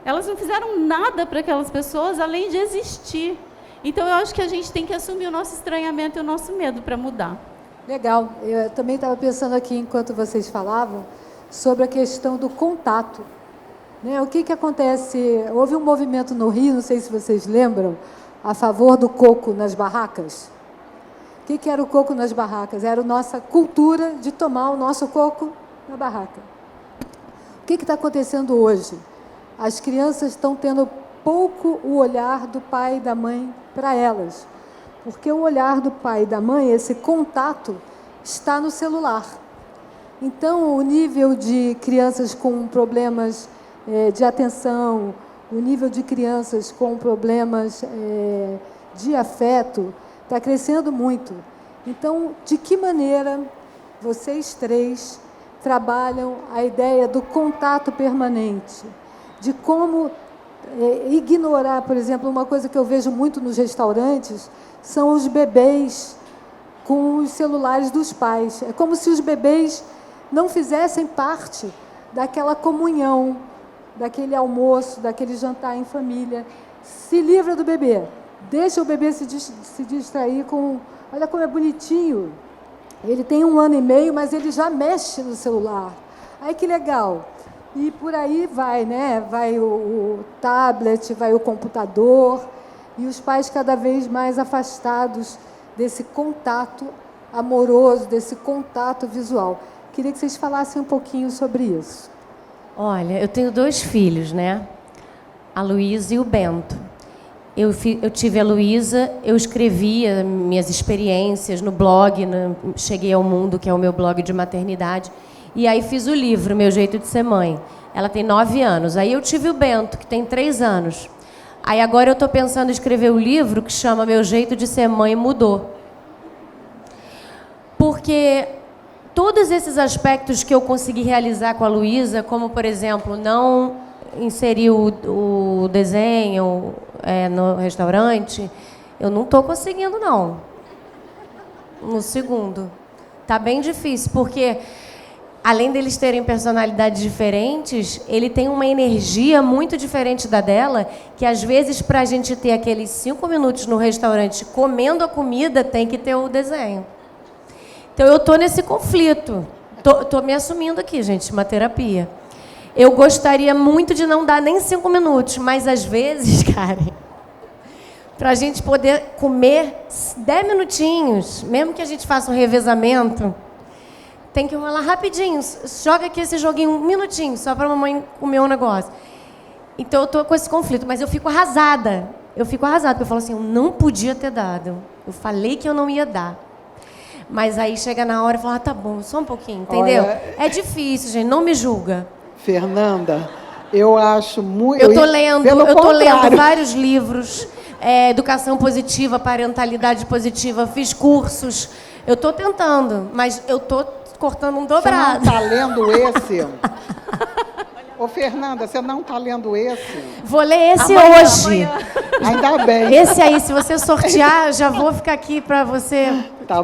C: Elas não fizeram nada para aquelas pessoas, além de existir. Então, eu acho que a gente tem que assumir o nosso estranhamento e o nosso medo para mudar.
A: Legal. Eu também estava pensando aqui, enquanto vocês falavam, sobre a questão do contato. Né? O que acontece? Houve um movimento no Rio, não sei se vocês lembram, a favor do coco nas barracas. O que era o coco nas barracas? Era a nossa cultura de tomar o nosso coco na barraca. O que está acontecendo hoje? As crianças estão tendo pouco o olhar do pai e da mãe para elas, porque o olhar do pai e da mãe, esse contato, está no celular. Então, o nível de crianças com problemas de atenção, o nível de crianças com problemas de afeto está crescendo muito. Então, de que maneira vocês três trabalham a ideia do contato permanente? De como ignorar, por exemplo, uma coisa que eu vejo muito nos restaurantes, são os bebês com os celulares dos pais. É como se os bebês não fizessem parte daquela comunhão, daquele almoço, daquele jantar em família. Se livra do bebê, deixa o bebê se distrair com... Olha como é bonitinho, ele tem 1 ano e meio, mas ele já mexe no celular. Ai, que legal! E por aí vai, né? Vai o tablet, vai o computador, e os pais cada vez mais afastados desse contato amoroso, desse contato visual. Queria que vocês falassem um pouquinho sobre isso.
D: Olha, eu tenho 2 filhos, né? A Luísa e o Bento. Eu tive a Luísa, eu escrevia minhas experiências no blog, Cheguei ao Mundo, que é o meu blog de maternidade, e aí fiz o livro, Meu Jeito de Ser Mãe. Ela tem 9 anos. Aí eu tive o Bento, que tem 3 anos. Aí agora eu estou pensando em escrever o livro que chama Meu Jeito de Ser Mãe Mudou. Porque todos esses aspectos que eu consegui realizar com a Luísa, como, por exemplo, não inserir o desenho no restaurante, eu não estou conseguindo, não. No segundo. Tá bem difícil, porque, além deles terem personalidades diferentes, ele tem uma energia muito diferente da dela, que, às vezes, para a gente ter aqueles 5 minutos no restaurante comendo a comida, tem que ter o desenho. Então, eu estou nesse conflito. Estou me assumindo aqui, gente, uma terapia. Eu gostaria muito de não dar nem 5 minutos, mas, às vezes, Karen, para a gente poder comer 10 minutinhos, mesmo que a gente faça um revezamento, tem que rolar rapidinho. Joga aqui esse joguinho 1 minutinho, só para a mamãe comer um negócio. Então, eu estou com esse conflito, mas eu fico arrasada. Porque eu falo assim, eu não podia ter dado. Eu falei que eu não ia dar. Mas aí chega na hora e fala, tá bom, só um pouquinho, entendeu?
B: Olha,
D: é difícil, gente, não me julga.
B: Fernanda, eu acho muito...
D: Eu tô lendo vários livros, educação positiva, parentalidade positiva, fiz cursos. Eu tô tentando, mas eu tô cortando um dobrado.
B: Você não tá lendo esse? Ô, Fernanda, você não tá lendo esse?
D: Vou ler esse
C: Amanhã,
D: hoje.
C: amanhã.
B: Ainda bem.
D: Esse aí, se você sortear, já vou ficar aqui para você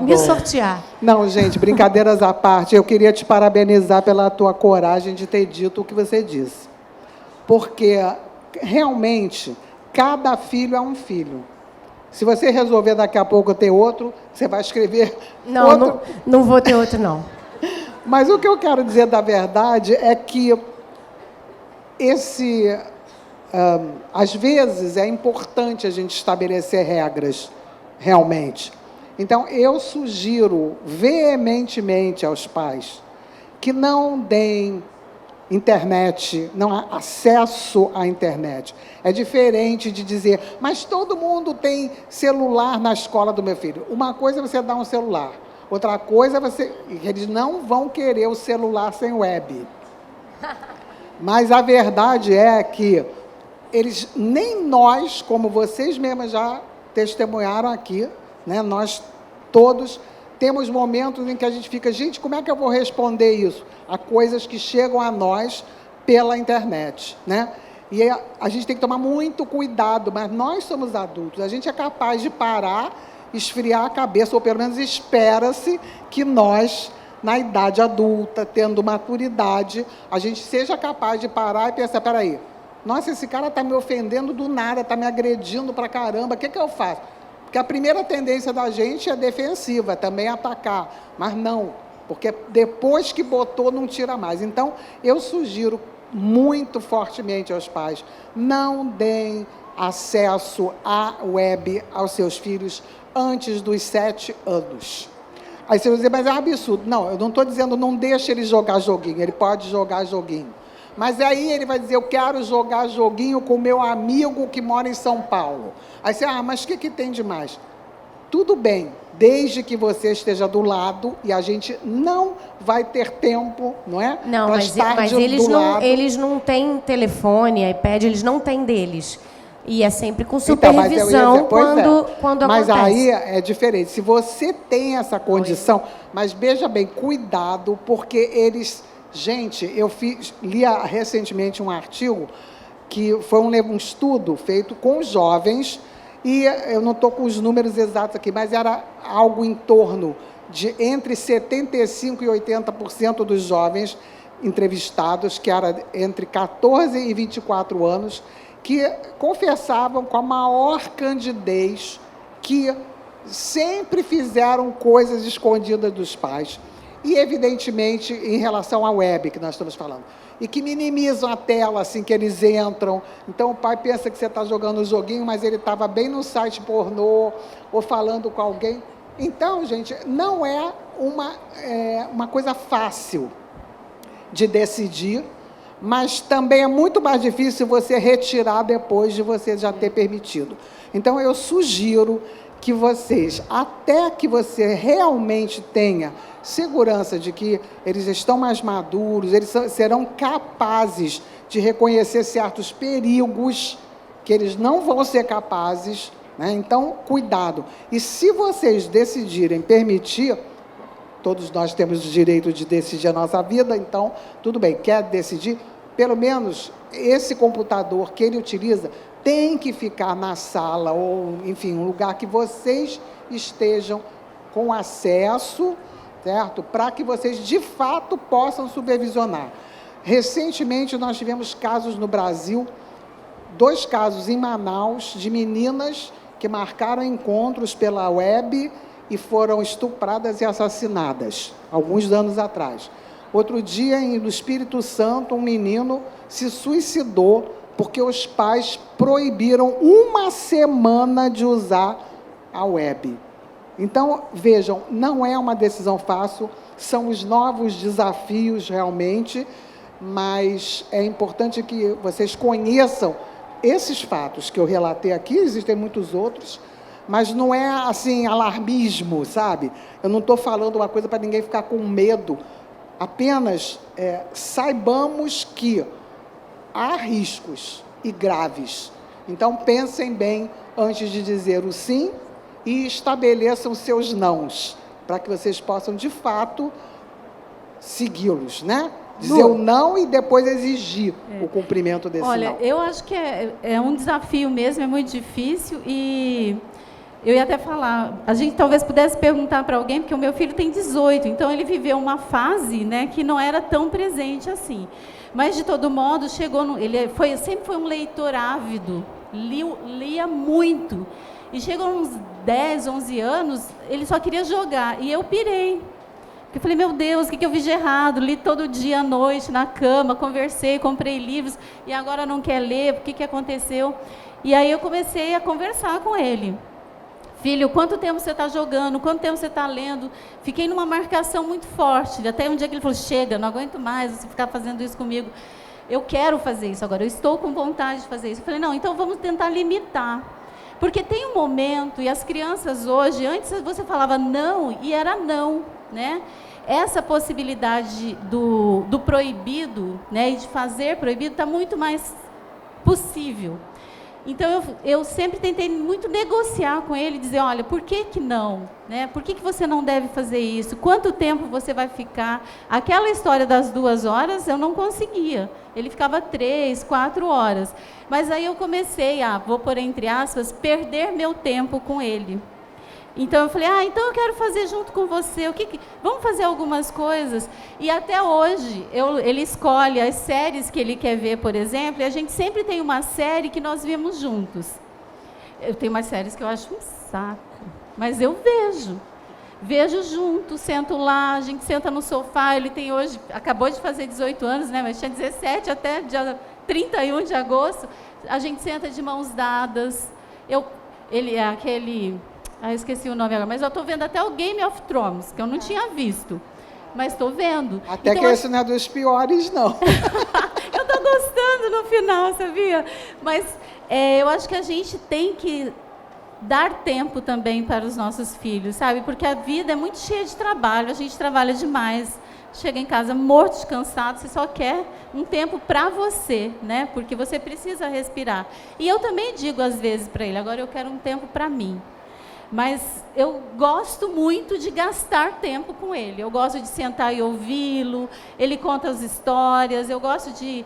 D: me sortear.
B: Não, gente, brincadeiras à parte, eu queria te parabenizar pela tua coragem de ter dito o que você disse. Porque, realmente, cada filho é um filho. Se você resolver daqui a pouco ter outro, você vai escrever outro.
D: Não vou ter outro, não.
B: Mas o que eu quero dizer da verdade é que às vezes é importante a gente estabelecer regras, realmente. Então, eu sugiro veementemente aos pais que não deem internet, não há acesso à internet. É diferente de dizer, mas todo mundo tem celular na escola do meu filho. Uma coisa é você dar um celular, outra coisa é eles não vão querer o celular sem web. Mas a verdade é que nem nós, como vocês mesmos já testemunharam aqui, né, nós todos temos momentos em que a gente fica, gente, como é que eu vou responder isso? Há coisas que chegam a nós pela internet, né? E a gente tem que tomar muito cuidado, mas nós somos adultos, a gente é capaz de parar, esfriar a cabeça, ou pelo menos espera-se que nós, na idade adulta, tendo maturidade, a gente seja capaz de parar e pensar, peraí, nossa, esse cara está me ofendendo do nada, está me agredindo pra caramba, o que eu faço? Porque a primeira tendência da gente é defensiva, também atacar, mas não, porque depois que botou, não tira mais. Então, eu sugiro muito fortemente aos pais, não deem acesso à web aos seus filhos antes dos 7 anos. Aí você vai dizer, mas é um absurdo. Não, eu não estou dizendo não deixe ele jogar joguinho, ele pode jogar joguinho. Mas aí ele vai dizer, eu quero jogar joguinho com meu amigo que mora em São Paulo. Aí você, mas o que tem de mais? Tudo bem, desde que você esteja do lado, e a gente não vai ter tempo, não é?
D: Não, mas eles não têm telefone, iPad, eles não têm deles. E é sempre com supervisão quando
B: mas
D: acontece.
B: Aí é diferente. Se você tem essa condição, mas veja bem, cuidado, porque eles... Gente, eu li recentemente um artigo que foi um estudo feito com jovens, e eu não estou com os números exatos aqui, mas era algo em torno de entre 75% e 80% dos jovens entrevistados, que era entre 14 e 24 anos, que confessavam com a maior candidez que sempre fizeram coisas escondidas dos pais. E, evidentemente, em relação à web, que nós estamos falando. E que minimizam a tela, assim, que eles entram. Então, o pai pensa que você está jogando um joguinho, mas ele estava bem no site pornô, ou falando com alguém. Então, gente, não é uma coisa fácil de decidir, mas também é muito mais difícil você retirar depois de você já ter permitido. Então, eu sugiro que vocês, até que você realmente tenha segurança de que eles estão mais maduros, eles serão capazes de reconhecer certos perigos que eles não vão ser capazes, né? Então, cuidado. E se vocês decidirem permitir, todos nós temos o direito de decidir a nossa vida, então, tudo bem, quer decidir, pelo menos esse computador que ele utiliza tem que ficar na sala, ou, enfim, um lugar que vocês estejam com acesso, certo? Para que vocês, de fato, possam supervisionar. Recentemente, nós tivemos casos no Brasil, 2 casos em Manaus, de meninas que marcaram encontros pela web e foram estupradas e assassinadas, alguns anos atrás. Outro dia, no Espírito Santo, um menino se suicidou porque os pais proibiram 1 semana de usar a web. Então, vejam, não é uma decisão fácil, são os novos desafios realmente, mas é importante que vocês conheçam esses fatos que eu relatei aqui, existem muitos outros, mas não é assim, alarmismo, sabe? Eu não estou falando uma coisa para ninguém ficar com medo, apenas saibamos que há riscos e graves. Então, pensem bem antes de dizer o sim e estabeleçam seus nãos, para que vocês possam, de fato, segui-los, né? Dizer o não e depois exigir o cumprimento desse não.
C: Olha, eu acho que é um desafio mesmo, é muito difícil, e eu ia até falar, a gente talvez pudesse perguntar para alguém, porque o meu filho tem 18, então ele viveu uma fase, né, que não era tão presente assim. Mas, de todo modo, sempre foi um leitor ávido, lia muito. E chegou uns 10, 11 anos, ele só queria jogar, e eu pirei. Eu falei, meu Deus, o que eu fiz de errado? Li todo dia à noite, na cama, conversei, comprei livros, e agora não quer ler, o que aconteceu? E aí eu comecei a conversar com ele. Filho, quanto tempo você está jogando? Quanto tempo você está lendo? Fiquei numa marcação muito forte, até um dia que ele falou, chega, não aguento mais você ficar fazendo isso comigo. Eu quero fazer isso agora, eu estou com vontade de fazer isso. Eu falei, não, então vamos tentar limitar. Porque tem um momento, e as crianças hoje, antes você falava não, e era não, né? Essa possibilidade do proibido, né, e de fazer proibido, está muito mais possível. Então, eu sempre tentei muito negociar com ele, dizer, olha, por que não? Né? Por que você não deve fazer isso? Quanto tempo você vai ficar? Aquela história das 2 horas, eu não conseguia. Ele ficava 3, 4 horas. Mas aí eu comecei vou pôr entre aspas, perder meu tempo com ele. Então, eu falei, então eu quero fazer junto com você, vamos fazer algumas coisas. E até hoje, ele escolhe as séries que ele quer ver, por exemplo, e a gente sempre tem uma série que nós vemos juntos. Eu tenho umas séries que eu acho um saco, mas eu vejo junto, sento lá, a gente senta no sofá, ele tem hoje, acabou de fazer 18 anos, né, mas tinha 17 até dia 31 de agosto, a gente senta de mãos dadas, ele é aquele... eu esqueci o nome agora, mas eu estou vendo até o Game of Thrones, que eu não tinha visto, mas estou vendo.
B: Até então, que esse não é dos piores, não.
C: Eu estou gostando no final, sabia? Mas eu acho que a gente tem que dar tempo também para os nossos filhos, sabe? Porque a vida é muito cheia de trabalho, a gente trabalha demais, chega em casa morto de cansado, você só quer um tempo para você, né? Porque você precisa respirar. E eu também digo às vezes para ele, agora eu quero um tempo para mim. Mas eu gosto muito de gastar tempo com ele. Eu gosto de sentar e ouvi-lo, ele conta as histórias, eu gosto de...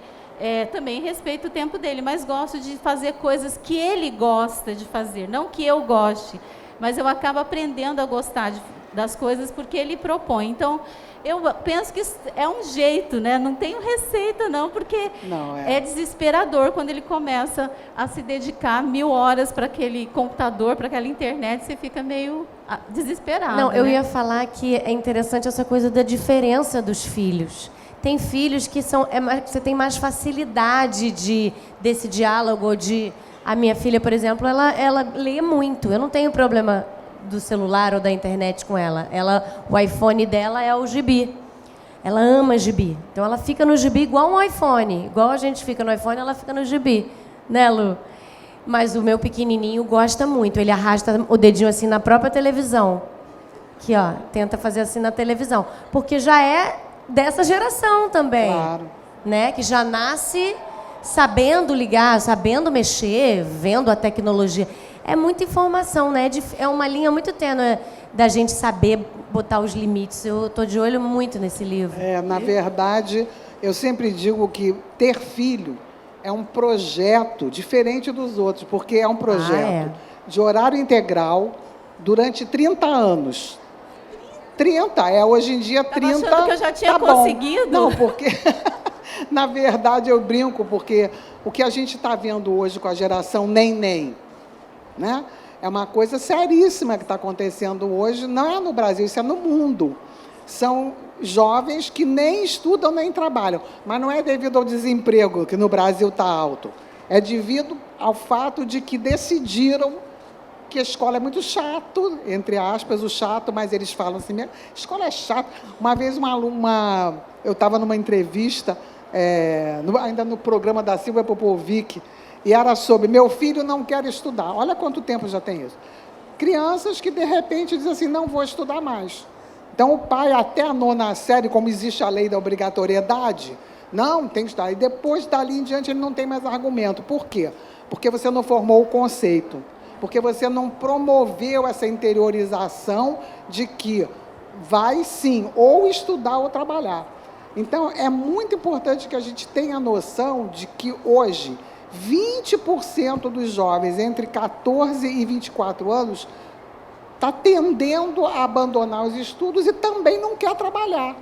C: também respeito o tempo dele, mas gosto de fazer coisas que ele gosta de fazer, não que eu goste, mas eu acabo aprendendo a gostar das coisas porque ele propõe. Então, eu penso que é um jeito, né? Não tenho receita, não, porque é desesperador quando ele começa a se dedicar 1000 horas para aquele computador, para aquela internet, você fica meio desesperado.
D: Não,
C: né?
D: Eu ia falar que é interessante essa coisa da diferença dos filhos. Tem filhos que você tem mais facilidade desse diálogo, a minha filha, por exemplo, ela lê muito, eu não tenho problema do celular ou da internet com ela. O iPhone dela é o gibi. Ela ama gibi. Então, ela fica no gibi igual um iPhone. Igual a gente fica no iPhone, ela fica no gibi. Né, Lu? Mas o meu pequenininho gosta muito. Ele arrasta o dedinho assim na própria televisão. Aqui, ó. Tenta fazer assim na televisão. Porque já é dessa geração também.
B: Claro.
D: Né? Que já nasce sabendo ligar, sabendo mexer, vendo a tecnologia. É muita informação, né? É uma linha muito tênue da gente saber botar os limites. Eu estou de olho muito nesse livro.
B: Na verdade, eu sempre digo que ter filho é um projeto diferente dos outros, porque é um projeto de horário integral durante 30 anos. 30, hoje em dia 30.
C: Tava achando que eu já tinha conseguido?
B: Não, porque na verdade eu brinco, porque o que a gente está vendo hoje com a geração neném, né? É uma coisa seríssima que está acontecendo hoje, não é no Brasil, isso é no mundo. São jovens que nem estudam nem trabalham, mas não é devido ao desemprego, que no Brasil está alto. É devido ao fato de que decidiram que a escola é muito chato, entre aspas, o chato, mas eles falam assim mesmo, escola é chata. Uma vez eu estava numa entrevista, ainda no programa da Silvia Popovic, e era sobre, meu filho não quer estudar. Olha quanto tempo já tem isso. Crianças que, de repente, dizem assim, não vou estudar mais. Então, o pai, até a 9ª série, como existe a lei da obrigatoriedade, não, tem que estudar. E depois, dali em diante, ele não tem mais argumento. Por quê? Porque você não formou o conceito. Porque você não promoveu essa interiorização de que vai, sim, ou estudar ou trabalhar. Então, é muito importante que a gente tenha a noção de que, hoje, 20% dos jovens entre 14 e 24 anos está tendendo a abandonar os estudos e também não quer trabalhar.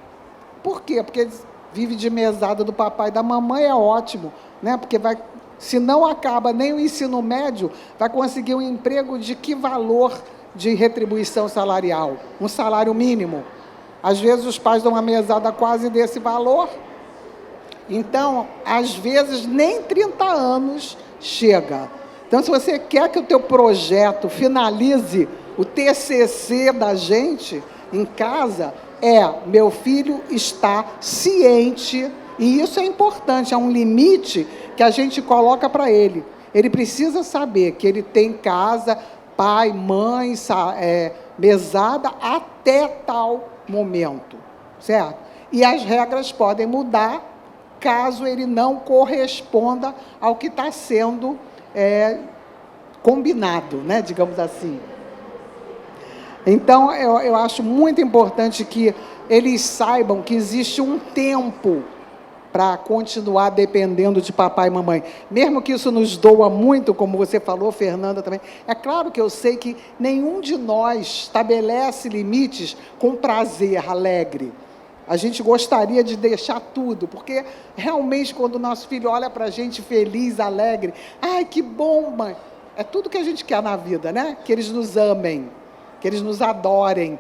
B: Por quê? Porque vive de mesada do papai e da mamãe, é ótimo, né? Porque se não acaba nem o ensino médio, vai conseguir um emprego de que valor de retribuição salarial? Um salário mínimo. Às vezes os pais dão uma mesada quase desse valor. Então, às vezes, nem 30 anos chega. Então, se você quer que o teu projeto finalize o TCC da gente em casa, meu filho está ciente, e isso é importante, é um limite que a gente coloca para ele. Ele precisa saber que ele tem casa, pai, mãe, mesada até tal momento, certo? E as regras podem mudar caso ele não corresponda ao que está sendo combinado, né, digamos assim. Então, eu acho muito importante que eles saibam que existe um tempo para continuar dependendo de papai e mamãe. Mesmo que isso nos doa muito, como você falou, Fernanda, também. É claro que eu sei que nenhum de nós estabelece limites com prazer, alegre. A gente gostaria de deixar tudo, porque realmente quando o nosso filho olha para a gente feliz, alegre, ai, que bom, mãe. É tudo que a gente quer na vida, né? Que eles nos amem, que eles nos adorem.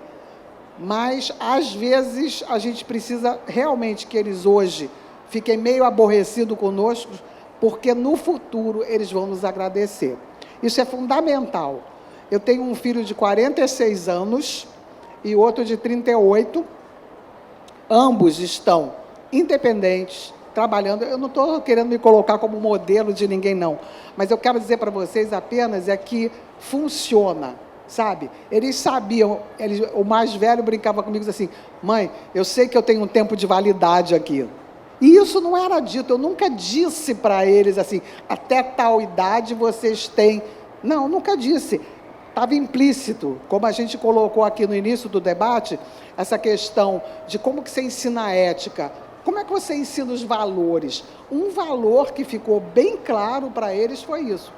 B: Mas, às vezes, a gente precisa realmente que eles hoje fiquem meio aborrecidos conosco, porque no futuro eles vão nos agradecer. Isso é fundamental. Eu tenho um filho de 46 anos e outro de 38. Ambos estão independentes, trabalhando. Eu não estou querendo me colocar como modelo de ninguém, não. Mas eu quero dizer para vocês apenas que funciona, sabe? Eles sabiam, o mais velho brincava comigo assim, mãe, eu sei que eu tenho um tempo de validade aqui. E isso não era dito, eu nunca disse para eles assim, até tal idade vocês têm. Não, nunca disse. Estava implícito, como a gente colocou aqui no início do debate, essa questão de como que você ensina a ética, como é que você ensina os valores. Um valor que ficou bem claro para eles foi isso,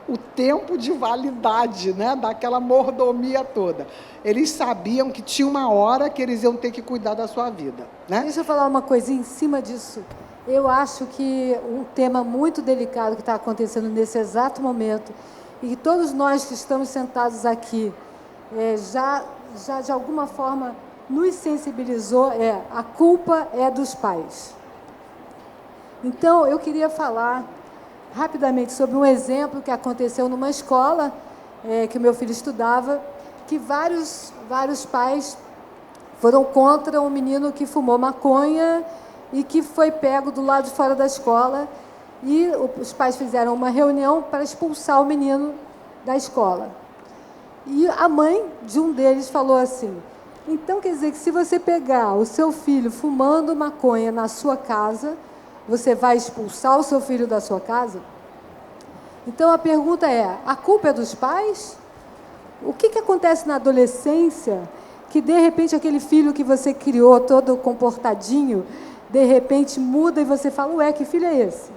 B: o tempo de validade, né, daquela mordomia toda. Eles sabiam que tinha uma hora que eles iam ter que cuidar da sua vida. Né?
A: Deixa eu falar uma coisinha em cima disso. Eu acho que um tema muito delicado que está acontecendo nesse exato momento, e que todos nós que estamos sentados aqui já de alguma forma nos sensibilizou, a culpa é dos pais. Então, eu queria falar rapidamente sobre um exemplo que aconteceu numa escola que o meu filho estudava, que vários pais foram contra um menino que fumou maconha e que foi pego do lado de fora da escola. E os pais fizeram uma reunião para expulsar o menino da escola. E a mãe de um deles falou assim: então quer dizer que se você pegar o seu filho fumando maconha na sua casa, você vai expulsar o seu filho da sua casa? Então a pergunta é: a culpa é dos pais? O que acontece na adolescência que de repente aquele filho que você criou todo comportadinho, de repente muda e você fala: ué, que filho é esse?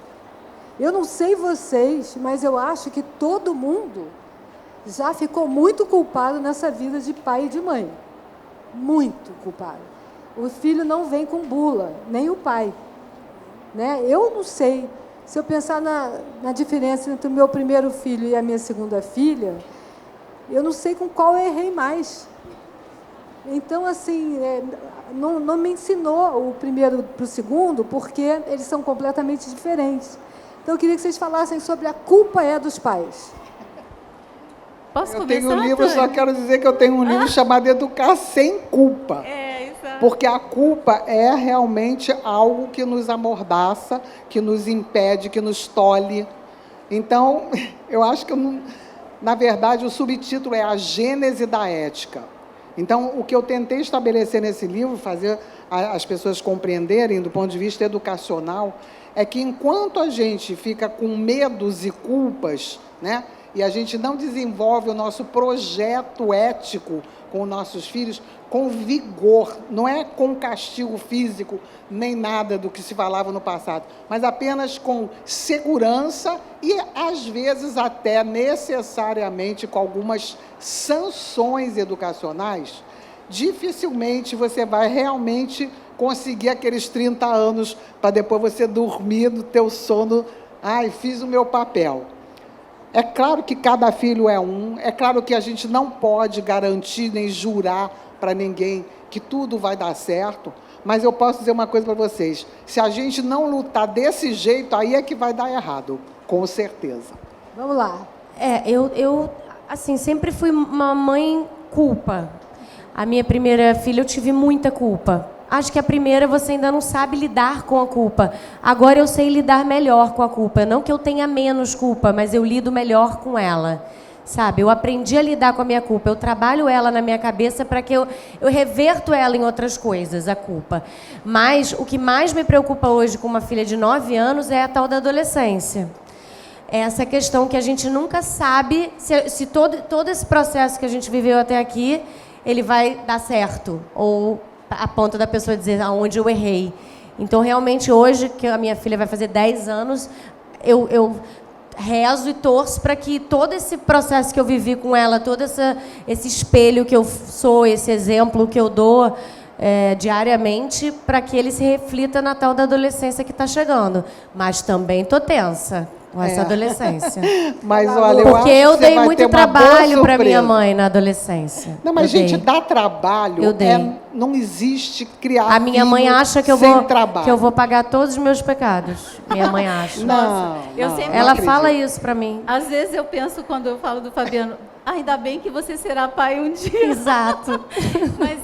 A: Eu não sei vocês, mas eu acho que todo mundo já ficou muito culpado nessa vida de pai e de mãe. Muito culpado. O filho não vem com bula, nem o pai. Né? Eu não sei. Se eu pensar na diferença entre o meu primeiro filho e a minha segunda filha, eu não sei com qual eu errei mais. Então, assim, não me ensinou o primeiro para o segundo, porque eles são completamente diferentes. Então, eu queria que vocês falassem sobre a culpa é dos pais.
C: Posso
B: eu
C: começar,
B: tenho um livro,
C: Antônio?
B: só quero dizer que eu tenho um livro chamado Educar Sem Culpa.
C: Exato.
B: Porque a culpa é realmente algo que nos amordaça, que nos impede, que nos tolhe. Então, eu acho que, na verdade, o subtítulo é a gênese da ética. Então, o que eu tentei estabelecer nesse livro, fazer as pessoas compreenderem do ponto de vista educacional, é que enquanto a gente fica com medos e culpas, né, e a gente não desenvolve o nosso projeto ético com os nossos filhos com vigor, não é com castigo físico, nem nada do que se falava no passado, mas apenas com segurança e, às vezes, até necessariamente com algumas sanções educacionais, dificilmente você vai realmente conseguir aqueles 30 anos para depois você dormir no teu sono. Ai, fiz o meu papel. É claro que cada filho é um, é claro que a gente não pode garantir nem jurar para ninguém que tudo vai dar certo, mas eu posso dizer uma coisa para vocês: se a gente não lutar desse jeito, aí é que vai dar errado, com certeza.
A: Vamos lá.
D: Eu assim, sempre fui uma mãe culpa. A minha primeira filha eu tive muita culpa. Acho que a primeira você ainda não sabe lidar com a culpa. Agora eu sei lidar melhor com a culpa. Não que eu tenha menos culpa, mas eu lido melhor com ela. Sabe? Eu aprendi a lidar com a minha culpa. Eu trabalho ela na minha cabeça para que eu reverto ela em outras coisas, a culpa. Mas o que mais me preocupa hoje com uma filha de 9 anos é a tal da adolescência. É essa questão que a gente nunca sabe se todo esse processo que a gente viveu até aqui, ele vai dar certo. Ou a ponto da pessoa dizer aonde eu errei. Então, realmente, hoje, que a minha filha vai fazer 10 anos, eu rezo e torço para que todo esse processo que eu vivi com ela, todo esse espelho que eu sou, esse exemplo que eu dou diariamente, para que ele se reflita na tal da adolescência que está chegando. Mas também estou tensa com essa adolescência.
B: Mas, olha,
D: porque
B: eu
D: eu
B: acho que você
D: dei
B: vai
D: muito
B: ter uma
D: trabalho
B: boa
D: para minha
B: surpresa.
D: mãe na adolescência.
B: Não, mas,
D: Eu
B: gente,
D: dei.
B: dá trabalho.
D: Eu dei.
B: Não existe criar
D: A minha mãe
B: filho
D: acha que eu
B: sem
D: vou
B: trabalho.
D: que eu vou pagar todos os meus pecados. Minha mãe acha.
B: Não,
C: eu
B: não,
C: sempre-
B: não
D: Ela
B: acredito.
D: fala isso para mim.
C: Às vezes eu penso, quando eu falo do Fabiano, ainda bem que você será pai um dia.
D: Exato.
C: Mas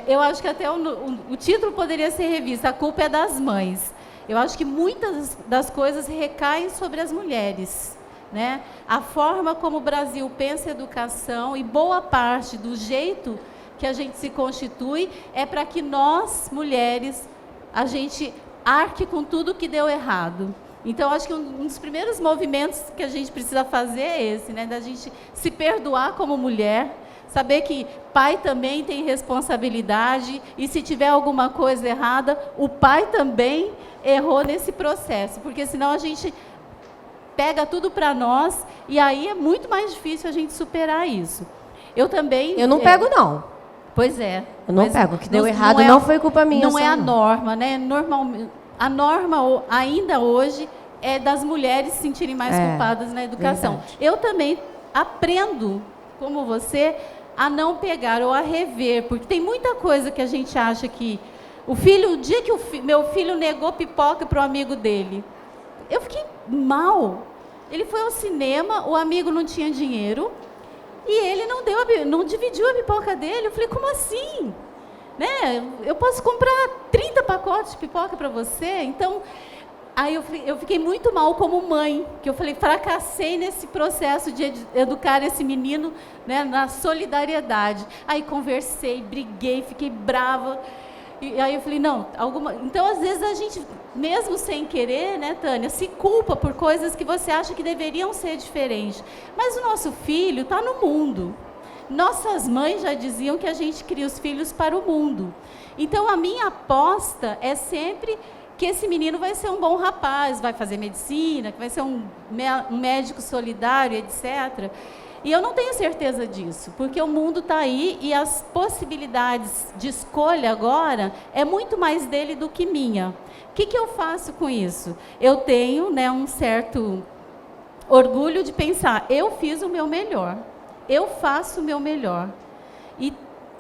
C: eu acho que até o título poderia ser revisto, A Culpa é das Mães. Eu acho que muitas das coisas recaem sobre as mulheres. Né? A forma como o Brasil pensa educação e boa parte do jeito que a gente se constitui é para que nós, mulheres, a gente arque com tudo que deu errado. Então, acho que um dos primeiros movimentos que a gente precisa fazer é esse, né? Da gente se perdoar como mulher, saber que pai também tem responsabilidade e se tiver alguma coisa errada, o pai também errou nesse processo, porque senão a gente pega tudo para nós e aí é muito mais difícil a gente superar isso. Eu também...
D: Eu não pego, não.
C: Pois é.
D: Eu não
C: Mas
D: pego. O que deu
C: não
D: errado
C: é-
D: não foi culpa minha.
C: Não
D: só
C: é a
D: não.
C: norma, né? A norma ainda hoje é das mulheres se sentirem mais culpadas na educação.
D: verdade.
C: Eu também aprendo, como você, a não pegar ou a rever, porque tem muita coisa que a gente acha que... O dia que meu filho negou pipoca para o amigo dele, eu fiquei mal. Ele foi ao cinema, o amigo não tinha dinheiro, e ele não dividiu a pipoca dele. Eu falei, como assim? né? Eu posso comprar 30 pacotes de pipoca para você. Então, aí eu fiquei muito mal como mãe, que eu falei, fracassei nesse processo de educar esse menino, né, na solidariedade. Aí conversei, briguei, fiquei brava. E aí eu falei, não, então às vezes a gente, mesmo sem querer, né, Tânia, se culpa por coisas que você acha que deveriam ser diferentes. Mas o nosso filho está no mundo. Nossas mães já diziam que a gente cria os filhos para o mundo. Então a minha aposta é sempre que esse menino vai ser um bom rapaz, vai fazer medicina, que vai ser um médico solidário, etc. E eu não tenho certeza disso, porque o mundo está aí e as possibilidades de escolha agora é muito mais dele do que minha. O que eu faço com isso? Eu tenho, né, um certo orgulho de pensar, eu fiz o meu melhor, eu faço o meu melhor. E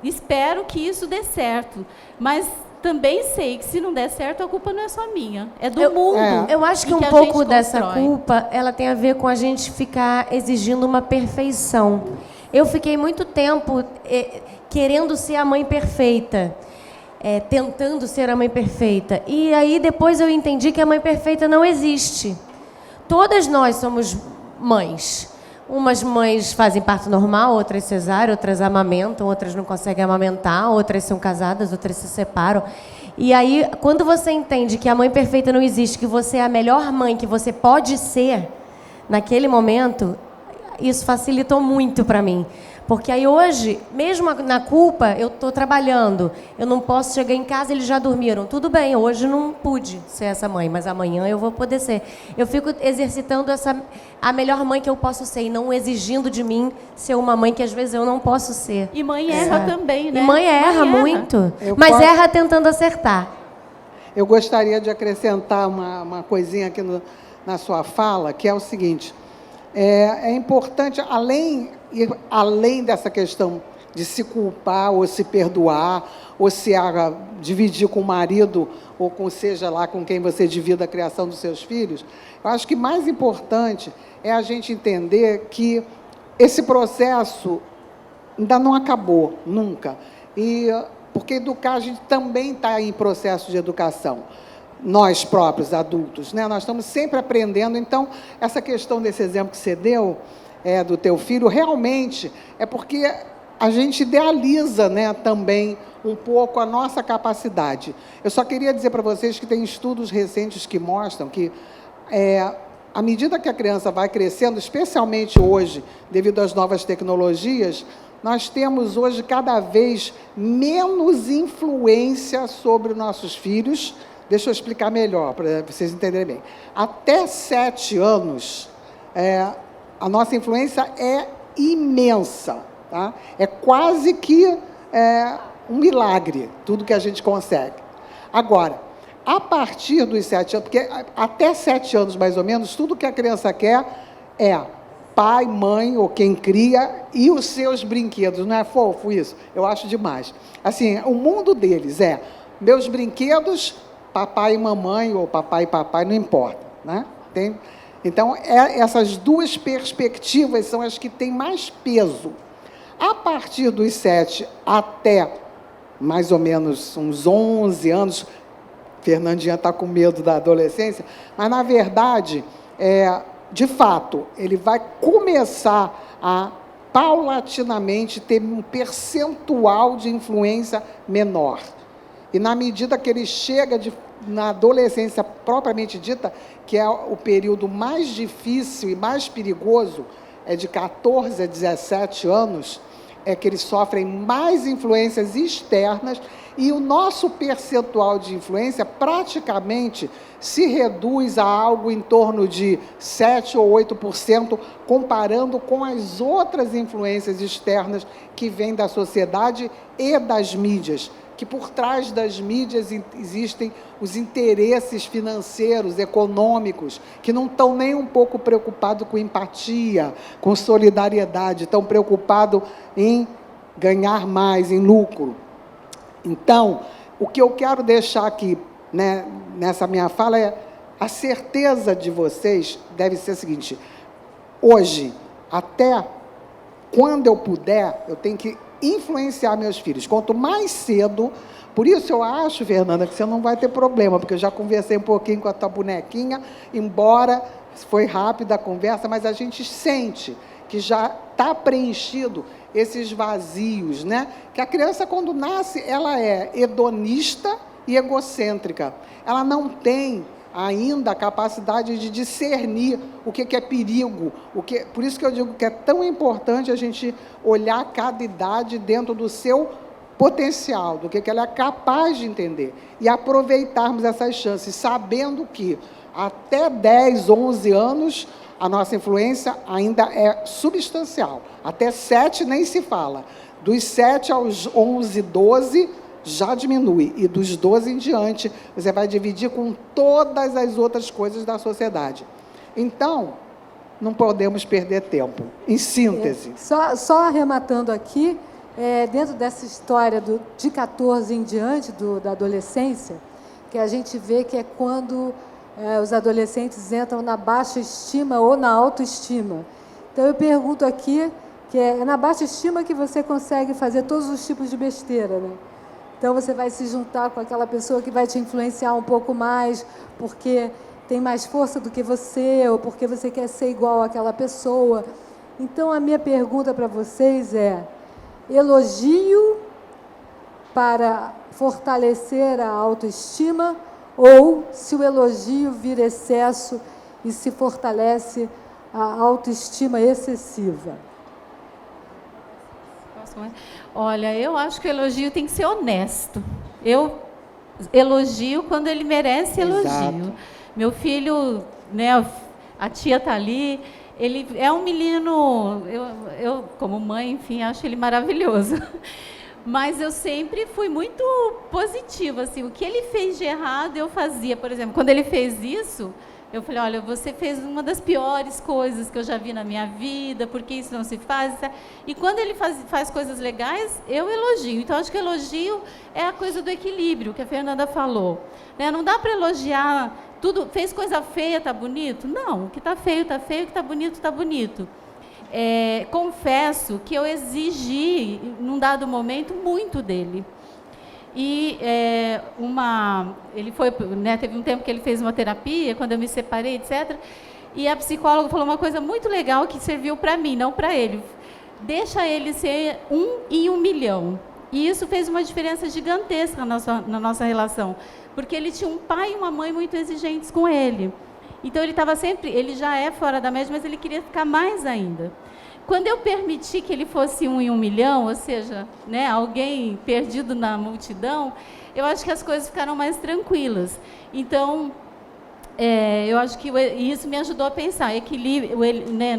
C: espero que isso dê certo, mas também sei que se não der certo, a culpa não é só minha, é do mundo.
D: Eu acho que um pouco dessa culpa, ela tem a ver com a gente ficar exigindo uma perfeição. Eu fiquei muito tempo querendo ser a mãe perfeita, tentando ser a mãe perfeita. E aí depois eu entendi que a mãe perfeita não existe. Todas nós somos mães. Umas mães fazem parto normal, outras cesárea, outras amamentam, outras não conseguem amamentar, outras são casadas, outras se separam. E aí, quando você entende que a mãe perfeita não existe, que você é a melhor mãe que você pode ser, naquele momento, isso facilitou muito para mim. Porque aí hoje, mesmo na culpa, eu estou trabalhando, eu não posso chegar em casa, eles já dormiram. Tudo bem, hoje não pude ser essa mãe, mas amanhã eu vou poder ser. Eu fico exercitando a melhor mãe que eu posso ser e não exigindo de mim ser uma mãe que às vezes eu não posso ser.
C: E mãe erra também, né?
D: E mãe erra muito, mas erra tentando acertar.
B: Eu gostaria de acrescentar uma coisinha aqui na sua fala, que é o seguinte, é importante, além dessa questão de se culpar ou se perdoar, ou se dividir com o marido, ou seja lá com quem você divida a criação dos seus filhos, eu acho que mais importante é a gente entender que esse processo ainda não acabou, nunca. Porque educar, a gente também está em processo de educação. Nós próprios, adultos, né? Nós estamos sempre aprendendo. Então, essa questão desse exemplo que você deu, do teu filho, realmente é porque a gente idealiza, né, também um pouco a nossa capacidade. Eu só queria dizer para vocês que tem estudos recentes que mostram que, à medida que a criança vai crescendo, especialmente hoje, devido às novas tecnologias, nós temos hoje cada vez menos influência sobre os nossos filhos. Deixa eu explicar melhor, para vocês entenderem bem. Até 7 anos, a nossa influência é imensa. Tá? É quase que um milagre, tudo que a gente consegue. Agora, a partir dos 7 anos, porque até 7 anos, mais ou menos, tudo que a criança quer é pai, mãe, ou quem cria, e os seus brinquedos. Não é fofo isso? Eu acho demais. Assim, o mundo deles meus brinquedos, papai e mamãe, ou papai e papai, não importa. Né? Então, essas duas perspectivas são as que têm mais peso. A partir dos 7 até mais ou menos uns 11 anos, Fernandinha está com medo da adolescência, mas, na verdade, de fato, ele vai começar a, paulatinamente, ter um percentual de influência menor. E, na medida que ele chega na adolescência propriamente dita, que é o período mais difícil e mais perigoso, de 14 a 17 anos, que eles sofrem mais influências externas, e o nosso percentual de influência praticamente se reduz a algo em torno de 7 ou 8%, comparando com as outras influências externas que vêm da sociedade e das mídias, que por trás das mídias existem os interesses financeiros, econômicos, que não estão nem um pouco preocupados com empatia, com solidariedade, estão preocupados em ganhar mais, em lucro. Então, o que eu quero deixar aqui, né, nessa minha fala, é a certeza de vocês deve ser a seguinte: hoje, até quando eu puder, eu tenho que influenciar meus filhos. Quanto mais cedo, por isso eu acho, Fernanda, que você não vai ter problema, porque eu já conversei um pouquinho com a tua bonequinha, embora foi rápida a conversa, mas a gente sente que já está preenchido esses vazios, né? Que a criança, quando nasce, ela é hedonista e egocêntrica. Ela não tem ainda a capacidade de discernir o que é perigo. Por isso que eu digo que é tão importante a gente olhar cada idade dentro do seu potencial, do que ela é capaz de entender, e aproveitarmos essas chances, sabendo que até 10, 11 anos, a nossa influência ainda é substancial. Até 7 nem se fala. Dos 7 aos 11, 12, já diminui. E dos 12 em diante, você vai dividir com todas as outras coisas da sociedade. Então, não podemos perder tempo. Em síntese.
A: Só arrematando aqui, dentro dessa história de 14 em diante, da adolescência, que a gente vê que é quando os adolescentes entram na baixa estima ou na autoestima. Então, eu pergunto aqui, que é na baixa estima que você consegue fazer todos os tipos de besteira, né? Então, você vai se juntar com aquela pessoa que vai te influenciar um pouco mais, porque tem mais força do que você, ou porque você quer ser igual àquela pessoa. Então, a minha pergunta para vocês é: elogio para fortalecer a autoestima, ou se o elogio vira excesso e se fortalece a autoestima excessiva?
C: Olha, eu acho que o elogio tem que ser honesto. Eu elogio quando ele merece elogio.
B: Exato.
C: Meu filho, né, a tia está ali, ele é um menino, eu como mãe, enfim, acho ele maravilhoso. Mas eu sempre fui muito positiva, assim, o que ele fez de errado eu fazia. Por exemplo, quando ele fez isso, eu falei: olha, você fez uma das piores coisas que eu já vi na minha vida, porque isso não se faz. E quando ele faz coisas legais, eu elogio. Então, acho que elogio é a coisa do equilíbrio, que a Fernanda falou. Né? Não dá para elogiar tudo, fez coisa feia, está bonito? Não, o que está feio, está feio, o que está bonito, está bonito. Confesso que eu exigi, num dado momento, muito dele. E ele foi, né, teve um tempo que ele fez uma terapia, quando eu me separei, etc. E a psicóloga falou uma coisa muito legal que serviu para mim, não para ele. Deixa ele ser 1 em 1 milhão. E isso fez uma diferença gigantesca na nossa relação, porque ele tinha um pai e uma mãe muito exigentes com ele. Então, ele já é fora da média, mas ele queria ficar mais ainda. Quando eu permiti que ele fosse 1 em 1 milhão, ou seja, né, alguém perdido na multidão, eu acho que as coisas ficaram mais tranquilas. Então, eu acho que isso me ajudou a pensar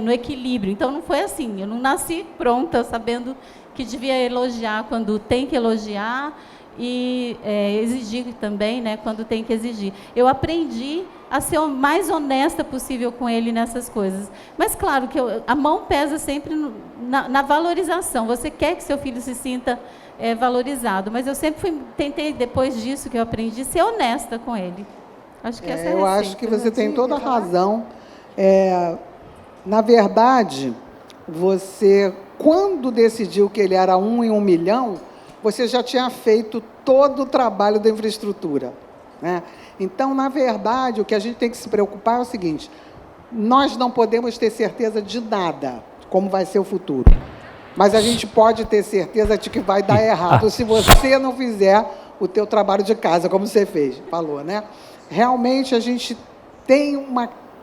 C: no equilíbrio. Então, não foi assim, eu não nasci pronta, sabendo que devia elogiar quando tem que elogiar e exigir também, né, quando tem que exigir. Eu aprendi a ser o mais honesta possível com ele nessas coisas. Mas, claro, que a mão pesa sempre na valorização. Você quer que seu filho se sinta valorizado, mas eu sempre tentei, depois disso que eu aprendi, ser honesta com ele. Acho que essa é a
B: Eu
C: receita.
B: acho que você tem toda a razão. Na verdade, você, quando decidiu que ele era 1 em 1 milhão, você já tinha feito todo o trabalho da infraestrutura, né? Então, na verdade, o que a gente tem que se preocupar é o seguinte: nós não podemos ter certeza de nada, como vai ser o futuro. Mas a gente pode ter certeza de que vai dar errado se você não fizer o teu trabalho de casa, como você falou, né? Realmente, a gente tem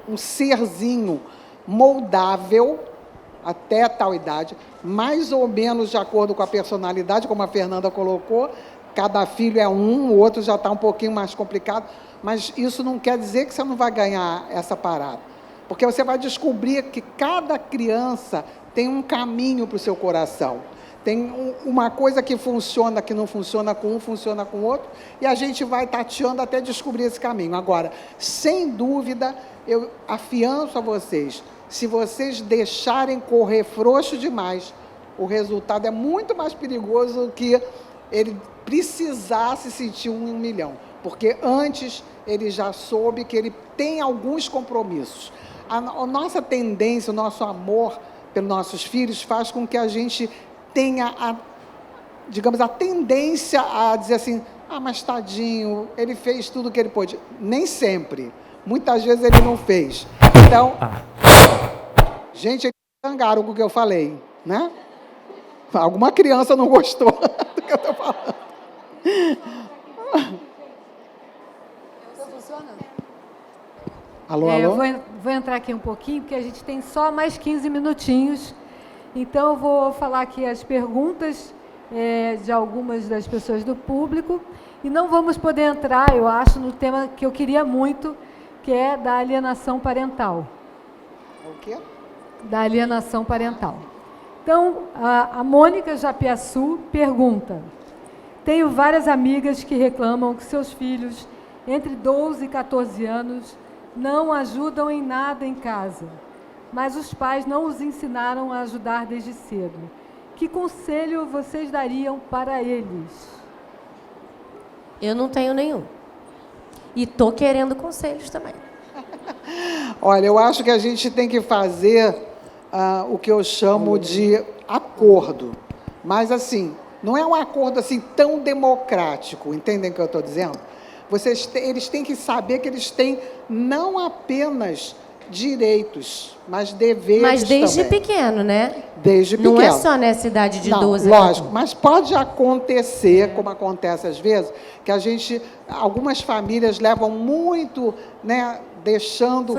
B: um serzinho moldável até tal idade, mais ou menos de acordo com a personalidade, como a Fernanda colocou. Cada filho é o outro já está um pouquinho mais complicado, mas isso não quer dizer que você não vai ganhar essa parada, porque você vai descobrir que cada criança tem um caminho para o seu coração, tem uma coisa que funciona, que não funciona com um, funciona com o outro, e a gente vai tateando até descobrir esse caminho. Agora, sem dúvida, eu afianço a vocês, se vocês deixarem correr frouxo demais, o resultado é muito mais perigoso do que ele precisar se sentir 1 em 1 milhão, porque antes ele já soube que ele tem alguns compromissos. A nossa tendência, o nosso amor pelos nossos filhos faz com que a gente tenha digamos, a tendência a dizer assim, mas tadinho, ele fez tudo o que ele pôde. Nem sempre. Muitas vezes ele não fez. Então, gente, eles zangaram com o que eu falei, né? Alguma criança não gostou do que eu estou falando.
A: Funciona?
B: Alô, alô?
A: Eu vou entrar aqui um pouquinho, porque a gente tem só mais 15 minutinhos. Então, eu vou falar aqui as perguntas de algumas das pessoas do público. E não vamos poder entrar, eu acho, no tema que eu queria muito, que é da alienação parental.
B: O quê?
A: Da alienação parental. Então, a Mônica Japiaçu pergunta: tenho várias amigas que reclamam que seus filhos, entre 12 e 14 anos, não ajudam em nada em casa, mas os pais não os ensinaram a ajudar desde cedo. Que conselho vocês dariam para eles?
D: Eu não tenho nenhum. E estou querendo conselhos também.
B: Olha, eu acho que a gente tem que fazer o que eu chamo de acordo. Mas, assim, não é um acordo assim tão democrático, entendem o que eu estou dizendo? Eles têm que saber que eles têm não apenas direitos, mas deveres também.
D: Mas desde pequeno, né?
B: Desde pequeno.
D: Não é só nessa idade de 12
B: anos. Lógico, mas pode acontecer, como acontece às vezes, que algumas famílias levam muito, né, deixando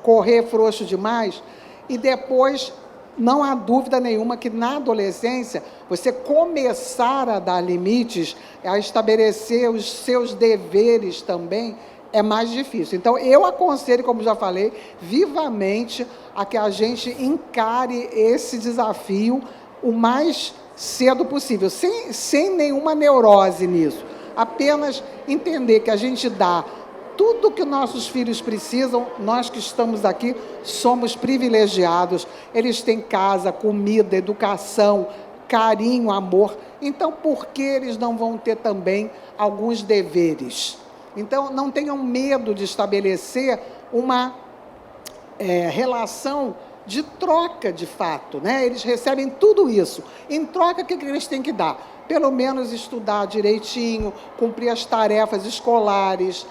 B: correr frouxo demais, e depois não há dúvida nenhuma que na adolescência você começar a dar limites, a estabelecer os seus deveres também, é mais difícil. Então, eu aconselho, como já falei, vivamente a que a gente encare esse desafio o mais cedo possível, sem nenhuma neurose nisso. Apenas entender que a gente dá tudo que nossos filhos precisam, nós que estamos aqui somos privilegiados, eles têm casa, comida, educação, carinho, amor. Então, por que eles não vão ter também alguns deveres? Então, não tenham medo de estabelecer uma relação de troca, de fato, né? Eles recebem tudo isso. Em troca, o que eles têm que dar? Pelo menos estudar direitinho, cumprir as tarefas escolares,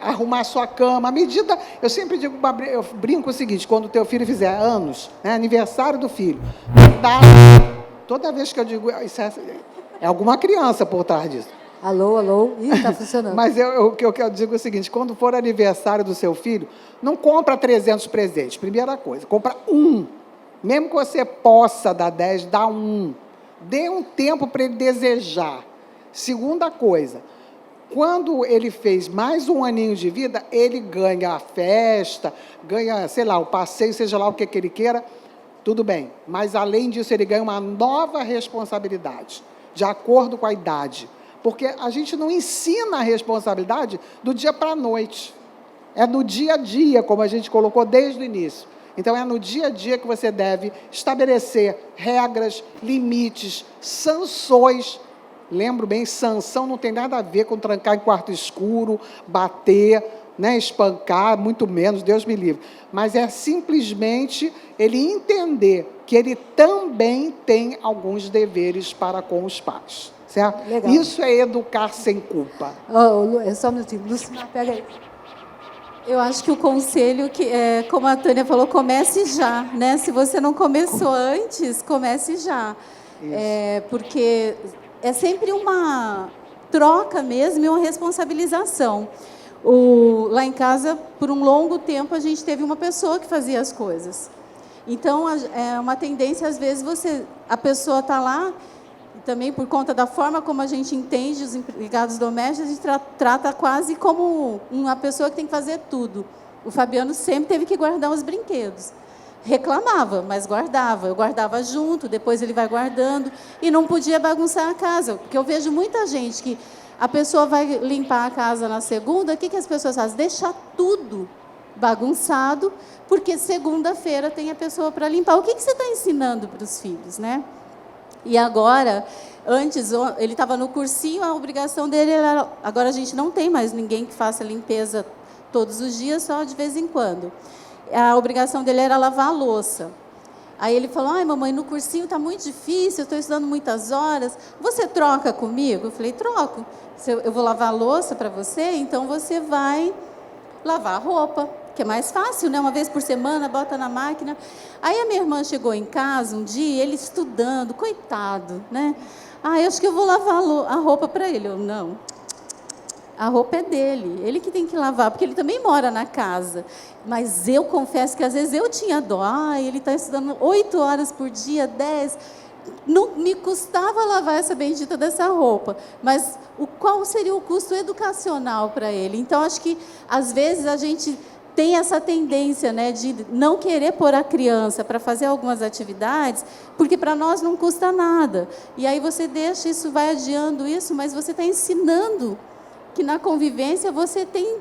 B: arrumar sua cama. À medida, eu sempre digo, eu brinco o seguinte, quando o teu filho fizer anos, né, aniversário do filho, toda vez que eu digo, isso é alguma criança por trás disso.
A: Alô, alô. Ih, está funcionando. Mas
B: o que eu digo é o seguinte, quando for aniversário do seu filho, não compra 300 presentes, primeira coisa, compra um. Mesmo que você possa dar 10, dá um. Dê um tempo para ele desejar. Segunda coisa, quando ele fez mais um aninho de vida, ele ganha a festa, ganha, sei lá, o passeio, seja lá o que ele queira, tudo bem. Mas, além disso, ele ganha uma nova responsabilidade, de acordo com a idade. Porque a gente não ensina a responsabilidade do dia para a noite. É no dia a dia, como a gente colocou desde o início. Então, é no dia a dia que você deve estabelecer regras, limites, sanções. Lembro bem, sanção não tem nada a ver com trancar em quarto escuro, bater, né, espancar, muito menos, Deus me livre. Mas é simplesmente ele entender que ele também tem alguns deveres para com os pais. Certo?
A: Legal.
B: Isso é educar sem culpa.
A: Só um minutinho. Lucina, pega aí.
E: Eu acho que o conselho, como a Tânia falou, comece já, né? Se você não começou antes, comece já. Porque é sempre uma troca mesmo e uma responsabilização. Lá em casa, por um longo tempo, a gente teve uma pessoa que fazia as coisas. Então, é uma tendência, às vezes, a pessoa está lá, também por conta da forma como a gente entende os empregados domésticos, a gente trata quase como uma pessoa que tem que fazer tudo. O Fabiano sempre teve que guardar os brinquedos. Reclamava, mas guardava. Eu guardava junto, depois ele vai guardando, e não podia bagunçar a casa, porque eu vejo muita gente que a pessoa vai limpar a casa na segunda, o que as pessoas fazem? Deixa tudo bagunçado, porque segunda-feira tem a pessoa para limpar. O que você está ensinando para os filhos, né? E agora, antes, ele estava no cursinho, a obrigação dele era... Agora a gente não tem mais ninguém que faça limpeza todos os dias, só de vez em quando. A obrigação dele era lavar a louça. Aí ele falou, ai, mamãe, no cursinho está muito difícil, eu estou estudando muitas horas, você troca comigo? Eu falei, troco. Eu vou lavar a louça para você, então você vai lavar a roupa, que é mais fácil, né? Uma vez por semana, bota na máquina. Aí a minha irmã chegou em casa um dia, ele estudando, coitado, né? Ah, eu acho que eu vou lavar a roupa para ele. Eu, não, a roupa é dele, ele que tem que lavar, porque ele também mora na casa. Mas eu confesso que às vezes eu tinha dó. Ah, ele está estudando 8 horas por dia, 10. Não me custava lavar essa bendita dessa roupa. Mas qual seria o custo educacional para ele? Então, acho que às vezes a gente tem essa tendência, né, de não querer pôr a criança para fazer algumas atividades, porque para nós não custa nada. E aí você deixa isso, vai adiando isso, mas você está ensinando que na convivência você tem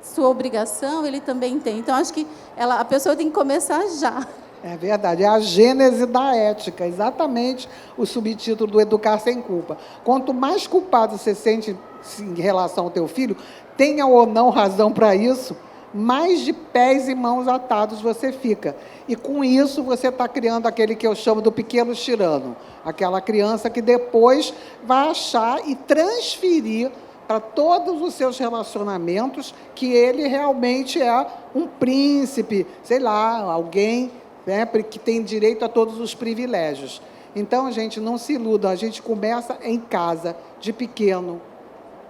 E: sua obrigação, ele também tem. Então, acho que a pessoa tem que começar já.
B: É verdade, é a gênese da ética, exatamente o subtítulo do Educar Sem Culpa. Quanto mais culpado você sente em relação ao teu filho, tenha ou não razão para isso, mais de pés e mãos atados você fica. E com isso você está criando aquele que eu chamo do pequeno tirano, aquela criança que depois vai achar e transferir para todos os seus relacionamentos que ele realmente é um príncipe, sei lá, alguém, né, que tem direito a todos os privilégios. Então, gente, não se iluda, a gente começa em casa, de pequeno.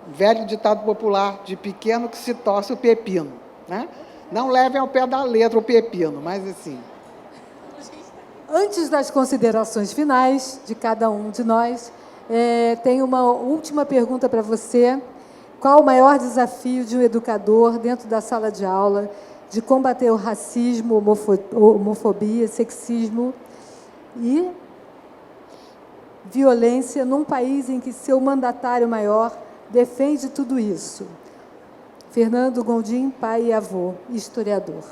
B: Velho ditado popular, de pequeno que se torce o pepino, né? Não levem ao pé da letra o pepino, mas assim...
A: Antes das considerações finais de cada um de nós, tenho uma última pergunta para você. Qual o maior desafio de um educador dentro da sala de aula de combater o racismo, homofobia, sexismo e violência num país em que seu mandatário maior defende tudo isso? Fernando Gondim, pai e avô, historiador.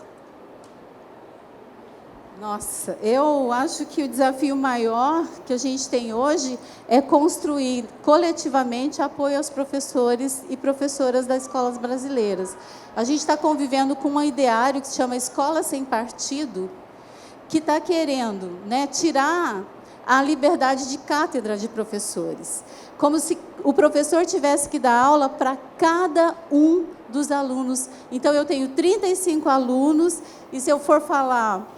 E: Nossa, eu acho que o desafio maior que a gente tem hoje é construir coletivamente apoio aos professores e professoras das escolas brasileiras. A gente está convivendo com um ideário que se chama Escola Sem Partido, que está querendo, né, tirar a liberdade de cátedra de professores. Como se o professor tivesse que dar aula para cada um dos alunos. Então, eu tenho 35 alunos, e se eu for falar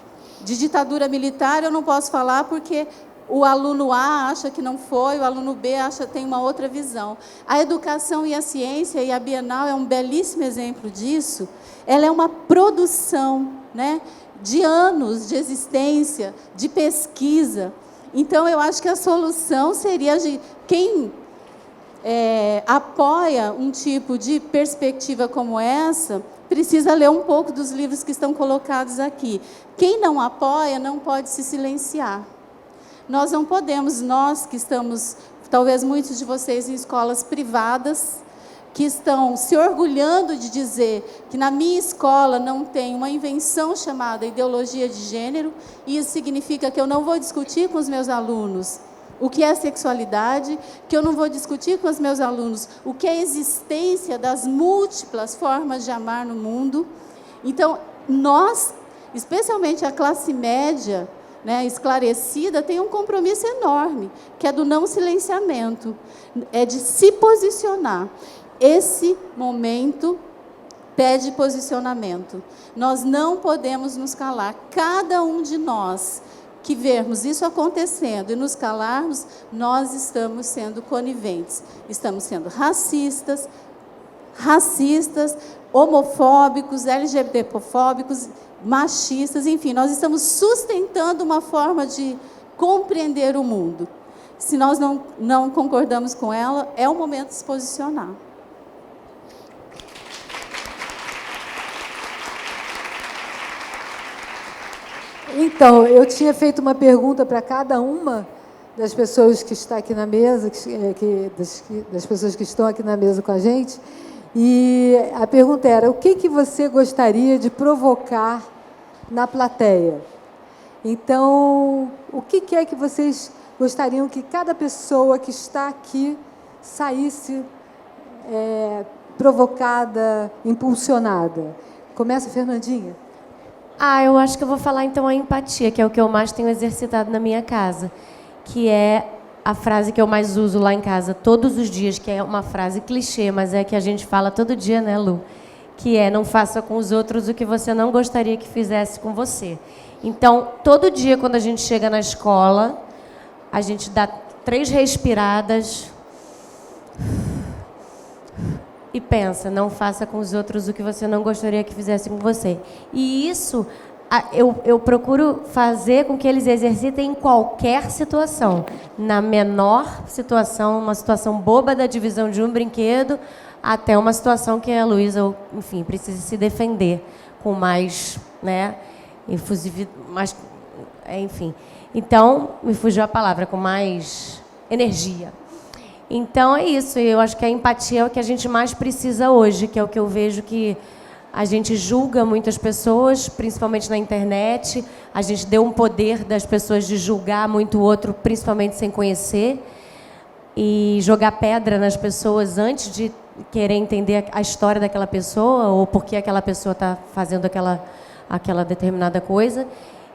E: de ditadura militar, eu não posso falar porque o aluno A acha que não foi, o aluno B acha que tem uma outra visão. A educação e a ciência, e a Bienal é um belíssimo exemplo disso, ela é uma produção, né, de anos de existência, de pesquisa. Então, eu acho que a solução seria quem apoia um tipo de perspectiva como essa, precisa ler um pouco dos livros que estão colocados aqui. Quem não apoia não pode se silenciar. Nós não podemos, nós que estamos, talvez muitos de vocês em escolas privadas, que estão se orgulhando de dizer que na minha escola não tem uma invenção chamada ideologia de gênero, e isso significa que eu não vou discutir com os meus alunos o que é sexualidade, que eu não vou discutir com os meus alunos o que é a existência das múltiplas formas de amar no mundo. Então, nós, especialmente a classe média, né, esclarecida, tem um compromisso enorme, que é do não silenciamento, é de se posicionar. Esse momento pede posicionamento. Nós não podemos nos calar. Cada um de nós que vermos isso acontecendo e nos calarmos, nós estamos sendo coniventes. Estamos sendo racistas, homofóbicos, LGBTfóbicos, machistas, enfim, nós estamos sustentando uma forma de compreender o mundo. Se nós não concordamos com ela, é o momento de se posicionar.
A: Então, eu tinha feito uma pergunta para cada uma das pessoas que está aqui na mesa, das pessoas que estão aqui na mesa com a gente, e a pergunta era: o que você gostaria de provocar na plateia? Então, o que é que vocês gostariam que cada pessoa que está aqui saísse provocada, impulsionada? Começa, Fernandinha.
D: Eu acho que eu vou falar então a empatia, que é o que eu mais tenho exercitado na minha casa, que é a frase que eu mais uso lá em casa todos os dias, que é uma frase clichê, mas é que a gente fala todo dia, né, Lu? Que é: não faça com os outros o que você não gostaria que fizesse com você. Então, todo dia quando a gente chega na escola, a gente dá 3 respiradas e pensa: não faça com os outros o que você não gostaria que fizesse com você. E isso eu procuro fazer com que eles exercitem em qualquer situação. Na menor situação, uma situação boba da divisão de um brinquedo, até uma situação que a Luísa, enfim, precisa se defender com mais, né, mais, enfim. Então, me fugiu a palavra, com mais energia. Então, é isso. Eu acho que a empatia é o que a gente mais precisa hoje, que é o que eu vejo que a gente julga muitas pessoas, principalmente na internet. A gente deu um poder das pessoas de julgar muito o outro, principalmente sem conhecer, e jogar pedra nas pessoas antes de querer entender a história daquela pessoa ou por que aquela pessoa está fazendo aquela determinada coisa.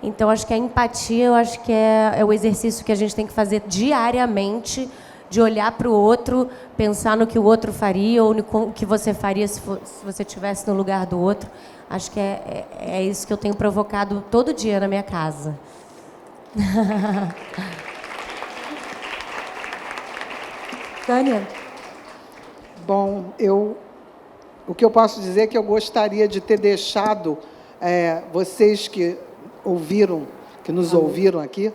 D: Então, acho que a empatia, eu acho que é o exercício que a gente tem que fazer diariamente, de olhar para o outro, pensar no que o outro faria ou no que você faria se você estivesse no lugar do outro. Acho que é isso que eu tenho provocado todo dia na minha casa.
A: Tânia?
B: Bom, o que eu posso dizer é que eu gostaria de ter deixado vocês que nos ouviram aqui,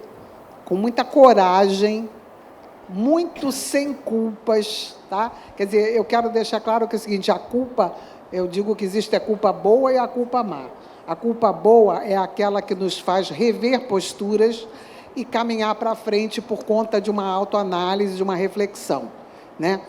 B: com muita coragem, muito sem culpas, tá? Quer dizer, eu quero deixar claro que é o seguinte: a culpa, eu digo que existe a culpa boa e a culpa má. A culpa boa é aquela que nos faz rever posturas e caminhar para frente por conta de uma autoanálise, de uma reflexão, né?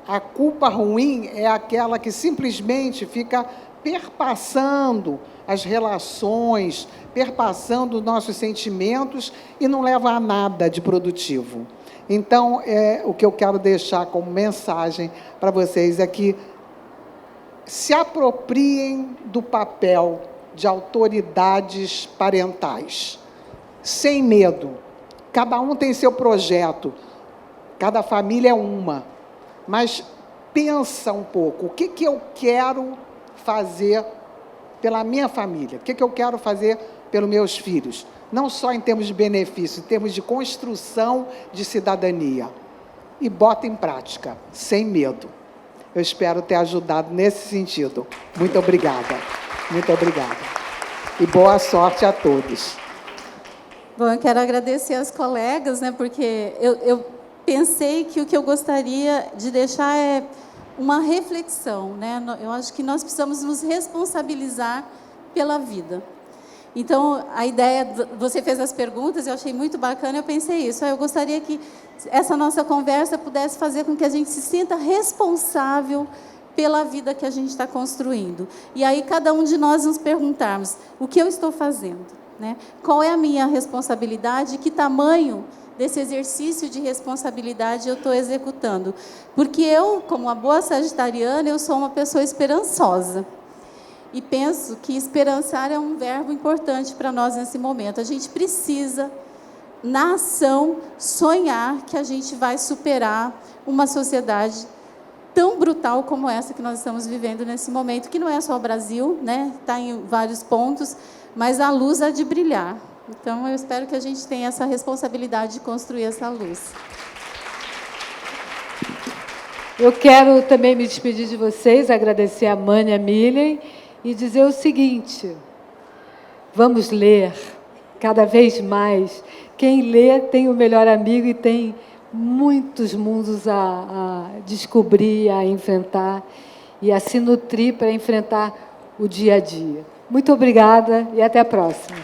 B: A culpa ruim é aquela que simplesmente fica perpassando as relações, perpassando os nossos sentimentos e não leva a nada de produtivo. Então, o que eu quero deixar como mensagem para vocês é que se apropriem do papel de autoridades parentais, sem medo. Cada um tem seu projeto, cada família é uma, mas pensa um pouco: o que eu quero fazer pela minha família? O que eu quero fazer pelos meus filhos? Não só em termos de benefício, em termos de construção de cidadania. E bota em prática, sem medo. Eu espero ter ajudado nesse sentido. Muito obrigada. Muito obrigada. E boa sorte a todos.
E: Bom, eu quero agradecer aos colegas, né, porque eu pensei que o que eu gostaria de deixar é uma reflexão, né? Eu acho que nós precisamos nos responsabilizar pela vida. Então, a ideia, você fez as perguntas, eu achei muito bacana, eu pensei isso. Eu gostaria que essa nossa conversa pudesse fazer com que a gente se sinta responsável pela vida que a gente está construindo. E aí, cada um de nós nos perguntarmos: o que eu estou fazendo? Né? Qual é a minha responsabilidade? Que tamanho desse exercício de responsabilidade eu estou executando? Porque eu, como uma boa sagitariana, eu sou uma pessoa esperançosa. E penso que esperançar é um verbo importante para nós nesse momento. A gente precisa, na ação, sonhar que a gente vai superar uma sociedade tão brutal como essa que nós estamos vivendo nesse momento, que não é só o Brasil, né? Está em vários pontos, mas a luz há de brilhar. Então, eu espero que a gente tenha essa responsabilidade de construir essa luz.
A: Eu quero também me despedir de vocês, agradecer a Mânia Millen e dizer o seguinte: vamos ler cada vez mais. Quem lê tem o melhor amigo e tem muitos mundos a descobrir, a enfrentar e a se nutrir para enfrentar o dia a dia. Muito obrigada e até a próxima.